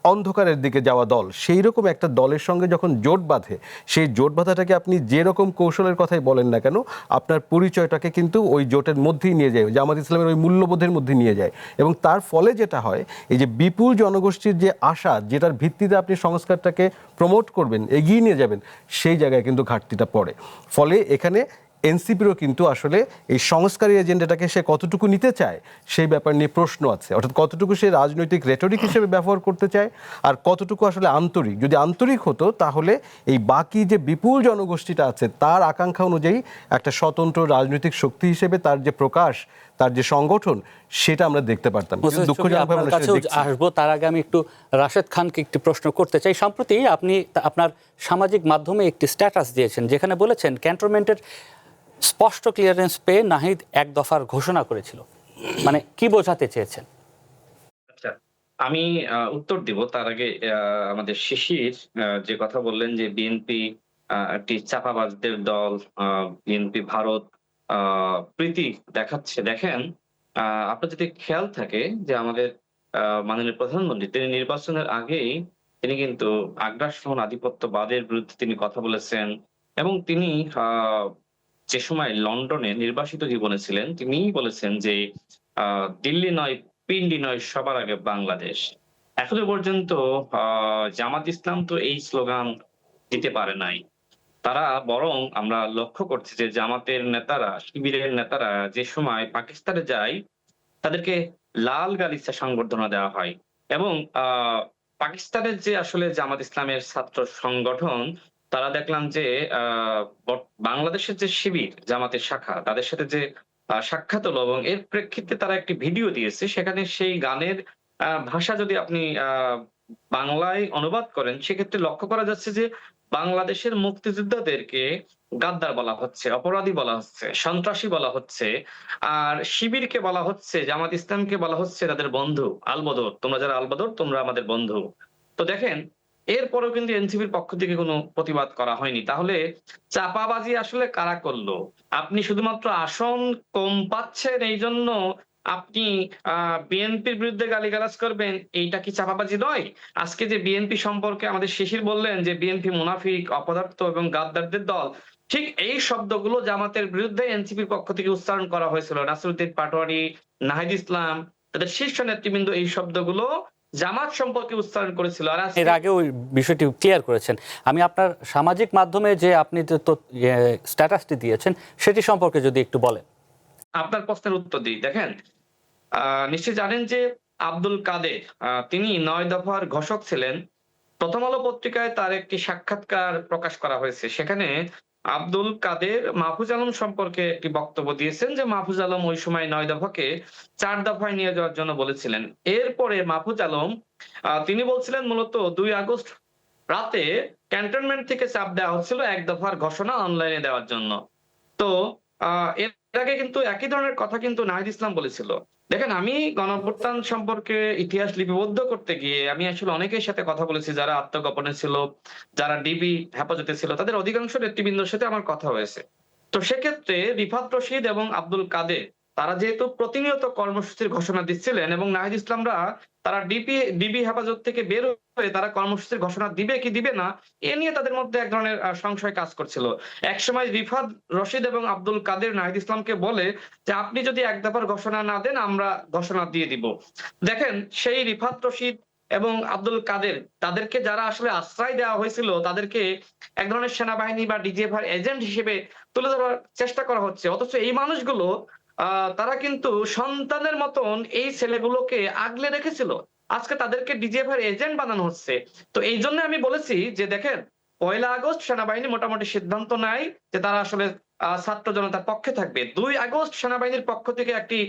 অন্ধকারের দিকে যাওয়া দল, সেই রকম একটা দলের সঙ্গে যখন জোট বাঁধে, সেই জোট বাঁধাটাকে আপনি যেরকম কৌশলের কথাই বলেন না কেন, আপনার পরিচয়টাকে কিন্তু ওই জোটের মধ্যেই নিয়ে যায়, জামাত ইসলামের ওই মূল্যবোধের মধ্যে নিয়ে যায়। এবং তার ফলে যেটা হয়, এই যে বিপুল জনগোষ্ঠীর যে আশা, যেটার ভিত্তিতে আপনি সংস্কারটাকে প্রমোট করবেন, এগিয়ে নিয়ে যাবেন, সেই জায়গায় কিন্তু ঘাটতিটা পড়ে। ফলে এখানে এনসিপিরও কিন্তু আসলে এই সংস্কারী এজেন্ডাটাকে সে কতটুকু নিতে চায় সেই ব্যাপার নিয়ে প্রশ্ন আছে। অর্থাৎ কতটুকু সে রাজনৈতিক রেটরিক হিসেবে ব্যবহার করতে চায় আর কতটুকু আসলে আন্তরিক। যদি আন্তরিক হতো তাহলে এই বাকি যে বিপুল জনগোষ্ঠীটা আছে তার আকাঙ্ক্ষা অনুযায়ী একটা স্বতন্ত্র রাজনৈতিক শক্তি হিসেবে তার যে প্রকাশ, তার যে সংগঠন, সেটা আমরা দেখতে পারতাম। দুঃখজনকভাবে আমরা সেটা দেখছি না। আসবো, তার আগে আমি একটু রাশেদ খানকে একটি প্রশ্ন করতে চাই। সম্প্রতি আপনি আপনার সামাজিক মাধ্যমে একটি স্ট্যাটাস দিয়েছেন যেখানে বলেছেন ক্যান্টনমেন্টের স্পষ্ট ক্লিয়ারেন্স পেয়ে নাহিদ এক দফার ঘোষণা করেছিল, মানে কি বোঝাতে চেয়েছেন? আচ্ছা, আমি উত্তর দিব তার আগে আমাদের শিশির যে কথা বললেন যে বিএনপি একটি চাপাবাজদের দল, বিএনপি ভারত প্রীতি দেখাচ্ছে। দেখেন, আপনার যদি খেয়াল থাকে যে আমাদের মাননীয় প্রধানমন্ত্রী তিনি নির্বাচনের আগেই তিনি কিন্তু আগ্রাসন আধিপত্যবাদের বিরুদ্ধে তিনি কথা বলেছেন এবং তিনি যে সময় লন্ডনে নির্বাসিত জীবনে ছিলেন তিনি বলেছেন যে দিল্লি নয়, পিন্ডি নয়, সবার আগে বাংলাদেশ। এখনো পর্যন্ত জামাত ইসলাম তো এই স্লোগান দিতে পারে নাই। তারা বরং আমরা লক্ষ্য করছি যে জামাতের নেতারা, শিবিরের নেতারা যে সময় পাকিস্তানে যায় তাদেরকে লাল গালিচা সংবর্ধনা দেওয়া হয় এবং পাকিস্তানের যে আসলে জামাত ইসলামের ছাত্র সংগঠন, তারা দেখলাম যে বাংলাদেশের যে শিবির জামাতের শাখা তাদের সাথে যে সাক্ষাৎ হলো এবং এর প্রেক্ষিতে তারা একটি ভিডিও দিয়েছে। সেখানে সেই গানের ভাষা যদি আপনি বাংলায় অনুবাদ করেন সেক্ষেত্রে লক্ষ্য করা যাচ্ছে যে বাংলাদেশের মুক্তিযোদ্ধাদেরকে গাদ্দার বলা হচ্ছে, অপরাধী বলা হচ্ছে, সন্ত্রাসী বলা হচ্ছে, আর শিবিরকে বলা হচ্ছে, জামাত ইসলামকে বলা হচ্ছে তাদের বন্ধু, আলবদর, তোমরা যারা আলবদর তোমরা আমাদের বন্ধু। তো দেখেন, এরপরেও কিন্তু এনসিপির পক্ষ থেকে কোনো প্রতিবাদ করা হয়নি। তাহলে চাপাবাজি আসলে কারা করলো? আপনি শুধুমাত্র আসন কম পাচ্ছেন এই জন্য আপনি বিএনপির বিরুদ্ধে গালিগালাজ করবেন, এইটা কি চাপাবাজি নয়? আজকে যে বিএনপি সম্পর্কে আমাদের শিশির বললেন যে বিএনপি মুনাফিক, অপদার্থ এবং গাদ্দারদের দল, ঠিক এই শব্দগুলো জামাতের বিরুদ্ধে এনসিপির পক্ষ থেকে উচ্চারণ করা হয়েছিল। নাসিরউদ্দিন পাটোয়ারি, নাহিদ ইসলাম, তাদের শীর্ষ নেতৃবৃন্দ এই শব্দগুলো জামাত সম্পর্কে উচ্চারণ করেছিল। আর এর আগে ওই বিষয়টি ক্লিয়ার করেছেন। আমি আপনার সামাজিক মাধ্যমে যে আপনি স্ট্যাটাসটি দিয়েছেন সেটি সম্পর্কে যদি একটু বলেন। আপনার প্রশ্নের উত্তর দিই। দেখেন, নিশ্চয়ই জানেন যে আব্দুল কাদের তিনি ৯ দফার ঘোষক ছিলেন। প্রথম আলো পত্রিকায় তার একটি সাক্ষাৎকার প্রকাশ করা হয়েছে। সেখানে আব্দুল কাদের মাহফুজ আলম সম্পর্কে একটি বক্তব্য দিয়েছেন যে মাহফুজ আলম ওই সময় ৯ দফাকে ৪ দফায় নিয়ে যাওয়ার জন্য বলেছিলেন। এরপরে মাহফুজ আলম তিনি বলছিলেন মূলত ২ আগস্ট রাতে ক্যান্টনমেন্ট থেকে চাপ দেওয়া হচ্ছিল ১ দফার ঘোষণা অনলাইনে দেওয়ার জন্য। তো এর আগে কিন্তু একই ধরনের কথা কিন্তু নাহিদ ইসলাম বলেছিল। দেখেন, আমি গণঅভ্যুত্থান সম্পর্কে ইতিহাস লিপিবদ্ধ করতে গিয়ে আমি আসলে অনেকের সাথে কথা বলেছি, যারা আত্মগোপনে ছিল, যারা ডিবি হেফাজতে ছিল, তাদের অধিকাংশ নেতৃবৃন্দের সাথে আমার কথা হয়েছে। তো সেক্ষেত্রে রিফাত রশিদ এবং আব্দুল কাদের তারা যেহেতু প্রতিনিয়ত কর্মসূচির ঘোষণা দিচ্ছিলেন এবং নাহিদ ইসলামরা তারা ডিবি হেফাজত থেকে বের হয়ে তারা কর্মসূচির ঘোষণা দিবে কি দিবে না এ নিয়ে তাদের মধ্যে এক ধরনের সংশয় কাজ করছিল। একসময় রিফাত রশিদ এবং আব্দুল কাদের নাহিদ ইসলামকে বলে যে আপনি যদি ১ দফার ঘোষণা না দেন আমরা ঘোষণা দিয়ে দিব। দেখেন, সেই রিফাত রশিদ এবং আব্দুল কাদের তাদেরকে যারা আসলে আশ্রয় দেওয়া হয়েছিল তাদেরকে এক ধরনের সেনাবাহিনী বা ডিজিএফআর এজেন্ট হিসেবে তুলে ধরার চেষ্টা করা হচ্ছে। অথচ এই মানুষগুলো তারা কিন্তু সন্তানের মতন এই ছেলেগুলোকে আগলে রেখেছিল। আজকে তাদেরকে ডিজিএফআর এজেন্ট বানানো হচ্ছে। তো এই জন্য আমি বলেছি যে দেখেন, ১ আগস্ট সেনাবাহিনী মোটামুটি সিদ্ধান্ত নেয় যে তারা আসলে ছাত্র জনতার পক্ষে থাকবে। ২ আগস্ট সেনাবাহিনীর পক্ষ থেকে একটি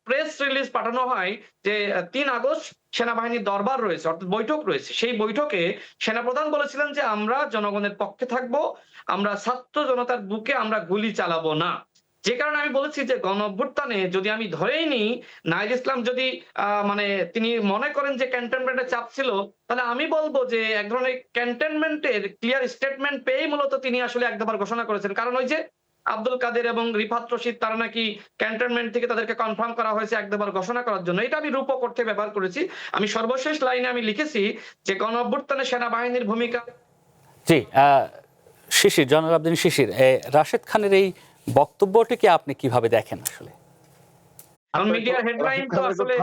প্রেস রিলিজ পাঠানো হয় যে ৩ আগস্ট সেনাবাহিনীর দরবার রয়েছে, অর্থাৎ বৈঠক রয়েছে। সেই বৈঠকে সেনাপ্রধান বলেছিলেন যে আমরা জনগণের পক্ষে থাকব, আমরা ছাত্র জনতার বুকে আমরা গুলি চালাবো না। যে কারণে আমি বলেছি যে গণ অভ্যুত্থানে যদি আমি ধরেই নিই নাহিদ ইসলাম যদি মানে তিনি মনে করেন যে ক্যান্টনমেন্টের চাপ ছিল, তাহলে আমি বলবো যে এক ধরনের ক্যান্টনমেন্টের ক্লিয়ার স্টেটমেন্ট পেয়েই মূলত তিনি আসলে এক দফার ঘোষণা করেছেন। কারণ ওই যে আব্দুল কাদের এবং রিফাত রশিদ তারা নাকি ক্যান্টনমেন্ট থেকে তাদেরকে কনফার্ম করা হয়েছে এক দফার ঘোষণা করার জন্য। এটা আমি রূপক অর্থে ব্যবহার করেছি। আমি সর্বশেষ লাইনে আমি লিখেছি যে গণ অভ্যুত্থানে সেনাবাহিনীর ভূমিকা। জি, শিশির, জনাল আবদিন শিশির, রাশেদ খানের এই বক্তব্যটিকে আপনি কিভাবে দেখেন আসলে? কারণ মিডিয়ার হেডলাইন তো আসলে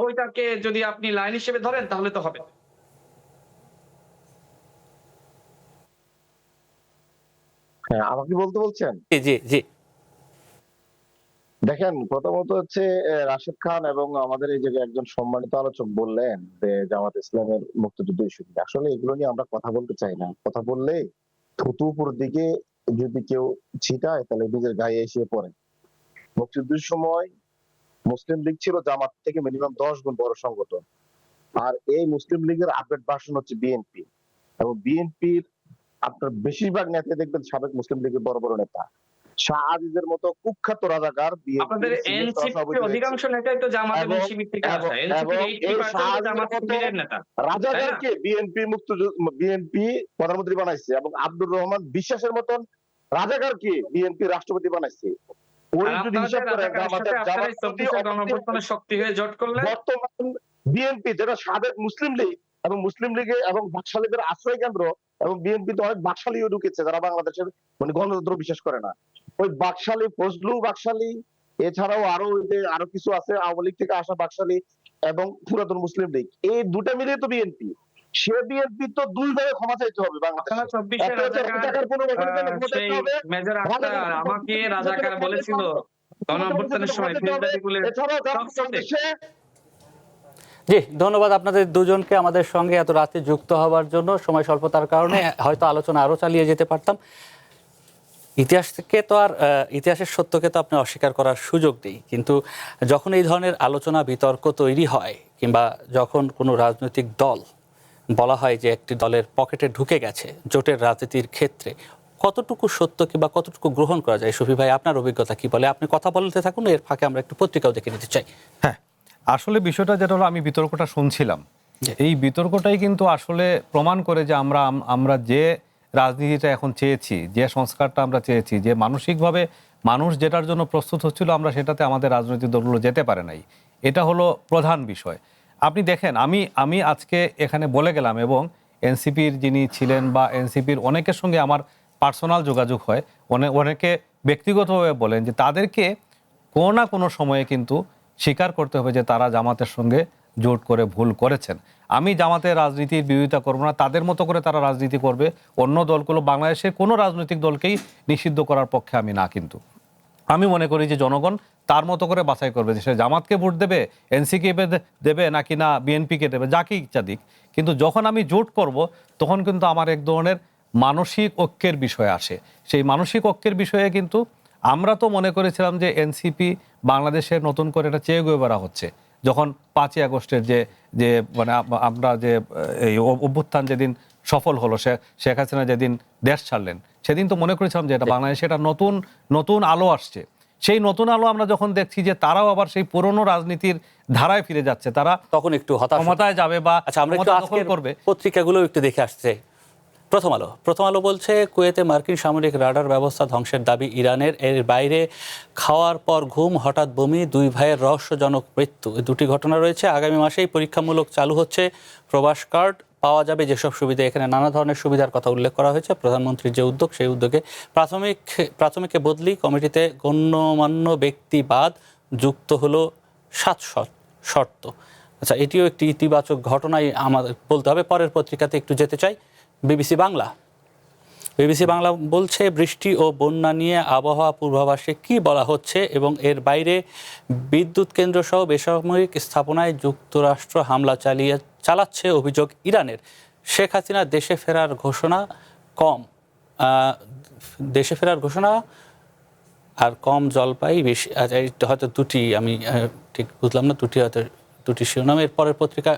ওইটাকে যদি আপনি লাইন হিসেবে ধরেন তাহলে তো হবে। হ্যাঁ, আমাকে বলতে বলছেন? জি জি জি। দেখেন, প্রথমত হচ্ছে রাশেদ খান এবং আমাদের এই জায়গায় একজন সম্মানিত আলোচক বললেন যে জামাত ইসলামের মুক্তিযুদ্ধ ইস্যু নিয়ে। আসলে এগুলো নিয়ে আমরা কথা বলতে চাই না। কথা বললে থুতু উপর দিকে যদি কেউ ছিটায় তাহলে নিজের গায়ে এসে পড়ে। মুক্তিযুদ্ধের সময় মুসলিম লীগ ছিল জামাত থেকে মিনিমাম 10 গুণ বড় সংগঠন। আর এই মুসলিম লীগের আপডেট ভার্সন হচ্ছে বিএনপি, এবং বিএনপির আপনার বেশিরভাগ নেতা দেখবেন সাবেক মুসলিম লীগের বড় বড় নেতা। শাহ আজিজের মতো কুখ্যাত রাজাকার আপনাদের এনসিপি অধিকাংশ নেতাই তো জামাত এবং শিবির থেকে আসে। এনসিপি 80% জামাত শিবিরের নেতা। রাজাকারকে বিএনপি প্রধানমন্ত্রী বানাইছে, এবং আব্দুর রহমান বিশ্বাসের মতন রাজাকারকে বিএনপি রাষ্ট্রপতি বানাইছে। ওই যদি হিসাব করেন জামাতের শক্তি হয়ে জোট করলে বর্তমান বিএনপি যেটা সাবেক মুসলিম লীগ এবং মুসলিম লীগে এবং বাকশালীদের আশ্রয় কেন্দ্র, এবং বিএনপি তো অনেক বাকশালীও ঢুকেছে যারা বাংলাদেশের মানে গণতন্ত্র বিশ্বাস করে না। ওই বাকশালী ফজলু বাকশালী, এছাড়াও আরো কিছু আছে আওয়ামী লীগ থেকে আসা বাকশালী এবং পুরাতন মুসলিম লীগ, এই দুটা মিলিয়ে তো বিএনপি। সে বিএনপি তো দুই ভাবে ক্ষমা চাইতে হবে বাংলাদেশে। আমাকে রাজাকার বলেছিল গণঅভ্যুত্থানের সময়। জি, ধন্যবাদ আপনাদের দুজনকে আমাদের সঙ্গে এত রাতে যুক্ত হওয়ার জন্য। সময় স্বল্পতার কারণে হয়তো আলোচনা আরো চালিয়ে যেতে পারতাম। ইতিহাসের সত্যকে তো আপনি অস্বীকার করার সুযোগ নেই, কিন্তু যখন এই ধরনের আলোচনা বিতর্ক তৈরি হয়, কিংবা যখন কোনো রাজনৈতিক দল বলা হয় যে একটি দলের পকেটে ঢুকে গেছে জোটের রাজনীতির ক্ষেত্রে, কতটুকু সত্য কিংবা কতটুকু গ্রহণ করা যায়? শফি ভাই, আপনার অভিজ্ঞতা কি বলে? আপনি কথা বলতে থাকুন, এর ফাঁকে আমরা একটু পত্রিকাও দেখে নিতে চাই। হ্যাঁ, আসলে বিষয়টা যেটা হলো, আমি বিতর্কটা শুনছিলাম, এই বিতর্কটাই কিন্তু আসলে প্রমাণ করে যে আমরা যে রাজনীতিটা এখন চেয়েছি, যে সংস্কারটা আমরা চেয়েছি, যে মানসিকভাবে মানুষ যেটার জন্য প্রস্তুত হচ্ছিল, আমরা সেটাতে আমাদের রাজনৈতিক দলগুলো যেতে পারে নাই। এটা হলো প্রধান বিষয়। আপনি দেখেন, আমি আজকে এখানে বলে গেলাম, এবং এনসিপির যিনি ছিলেন বা এনসিপির অনেকের সঙ্গে আমার পার্সোনাল যোগাযোগ হয়, অনেকে ব্যক্তিগতভাবে বলেন যে তাদেরকে কোনো না কোনো সময়ে কিন্তু স্বীকার করতে হবে যে তারা জামাতের সঙ্গে জোট করে ভুল করেছেন। আমি জামাতের রাজনীতির বিরোধিতা করব না, তাদের মতো করে তারা রাজনীতি করবে। অন্য দলগুলো, বাংলাদেশের কোনো রাজনৈতিক দলকেই নিষিদ্ধ করার পক্ষে আমি না, কিন্তু আমি মনে করি যে জনগণ তার মতো করে বাছাই করবে যে সে জামাতকে ভোট দেবে, এনসিকে দেবে নাকি না বিএনপিকে দেবে, যাকে ইচ্ছা দিক। কিন্তু যখন আমি জোট করব তখন কিন্তু আমার এক ধরনের মানসিক ঐক্যের বিষয় আসে। সেই মানসিক ঐক্যের বিষয়ে কিন্তু আমরা তো মনে করেছিলাম যে এনসিপি বাংলাদেশের নতুন করে এটা চেয়ে বেড়া হচ্ছে, যখন 5ই আগস্টের যে মানে আমরা যে এই অভ্যুত্থান যেদিন সফল হলো, শেখ হাসিনা যেদিন দেশ ছাড়লেন, সেদিন তো মনে করেছিলাম যে এটা বাংলাদেশে এটা নতুন আলো আসছে। সেই নতুন আলো আমরা যখন দেখছি যে তারাও আবার সেই পুরনো রাজনীতির ধারায় ফিরে যাচ্ছে, তারা তখন একটু ক্ষমতায় যাবে বা আমরা একটু আজকের করবে। পত্রিকাগুলো একটু দেখে আসছে। প্রথম আলো বলছে, কুয়েতে মার্কিন সামরিক রাডার ব্যবস্থা ধ্বংসের দাবি ইরানের। এর বাইরে খাওয়ার পর ঘুম, হঠাৎ বমি, 2 ভাইয়ের রহস্যজনক মৃত্যু, দুটি ঘটনা রয়েছে। আগামী মাসেই পরীক্ষামূলক চালু হচ্ছে প্রবাস কার্ড, পাওয়া যাবে যেসব সুবিধা। এখানে নানা ধরনের সুবিধার কথা উল্লেখ করা হয়েছে। প্রধানমন্ত্রীর যে উদ্যোগ, সেই উদ্যোগে প্রাথমিকে বদলি, কমিটিতে গণ্যমান্য ব্যক্তি বাদ, যুক্ত হলো 7 শর্ত। আচ্ছা, এটিও একটি ইতিবাচক ঘটনাই আমাদের বলতে হবে। পরের পত্রিকাতে একটু যেতে চাই। বিবিসি বাংলা বলছে, বৃষ্টি ও বন্যা নিয়ে আবহাওয়া পূর্বাভাসে কি বলা হচ্ছে, এবং এর বাইরে বিদ্যুৎ কেন্দ্র সহ বেসামরিক স্থাপনায় যুক্তরাষ্ট্র হামলা চালাচ্ছে অভিযোগ ইরানের। শেখ হাসিনা দেশে ফেরার ঘোষণা আর কম জলপাই বেশি। আচ্ছা, হয়তো দুটি, আমি ঠিক বুঝলাম না, দুটি শিরোনামের। পরের পত্রিকা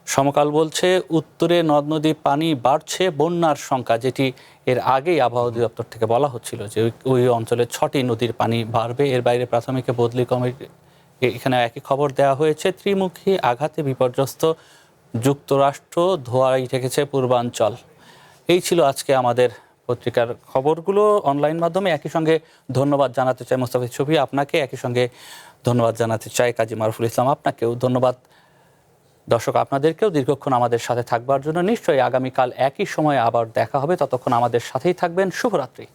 সমকাল বলছে উত্তরে নদ নদী পানি বাড়ছে, বন্যার শঙ্কা, যেটি এর আগেই আবহাওয়া অধিদপ্তর থেকে বলা হচ্ছিল যে ওই অঞ্চলে 6টি নদীর পানি বাড়বে। এর বাইরে প্রাথমিক বদলি কমিটি এখানে একই খবর দেওয়া হয়েছে। ত্রিমুখী আঘাতে বিপর্যস্ত যুক্তরাষ্ট্র, ধোঁয়ায় ঠেকেছে পূর্বাঞ্চল। এই ছিল আজকে আমাদের পত্রিকার খবরগুলো অনলাইন মাধ্যমে। একই সঙ্গে ধন্যবাদ জানাতে চাই মোস্তাফিজ শফি আপনাকে, একই সঙ্গে ধন্যবাদ জানাতে চাই কাজী মারুফুল ইসলাম আপনাকেও। ধন্যবাদ দর্শক আপনাদেরকেও দীর্ঘক্ষণ আমাদের সাথে থাকবার জন্য। নিশ্চয়ই আগামীকাল একই সময়ে আবার দেখা হবে, ততক্ষণ আমাদের সাথেই থাকবেন। শুভরাত্রি।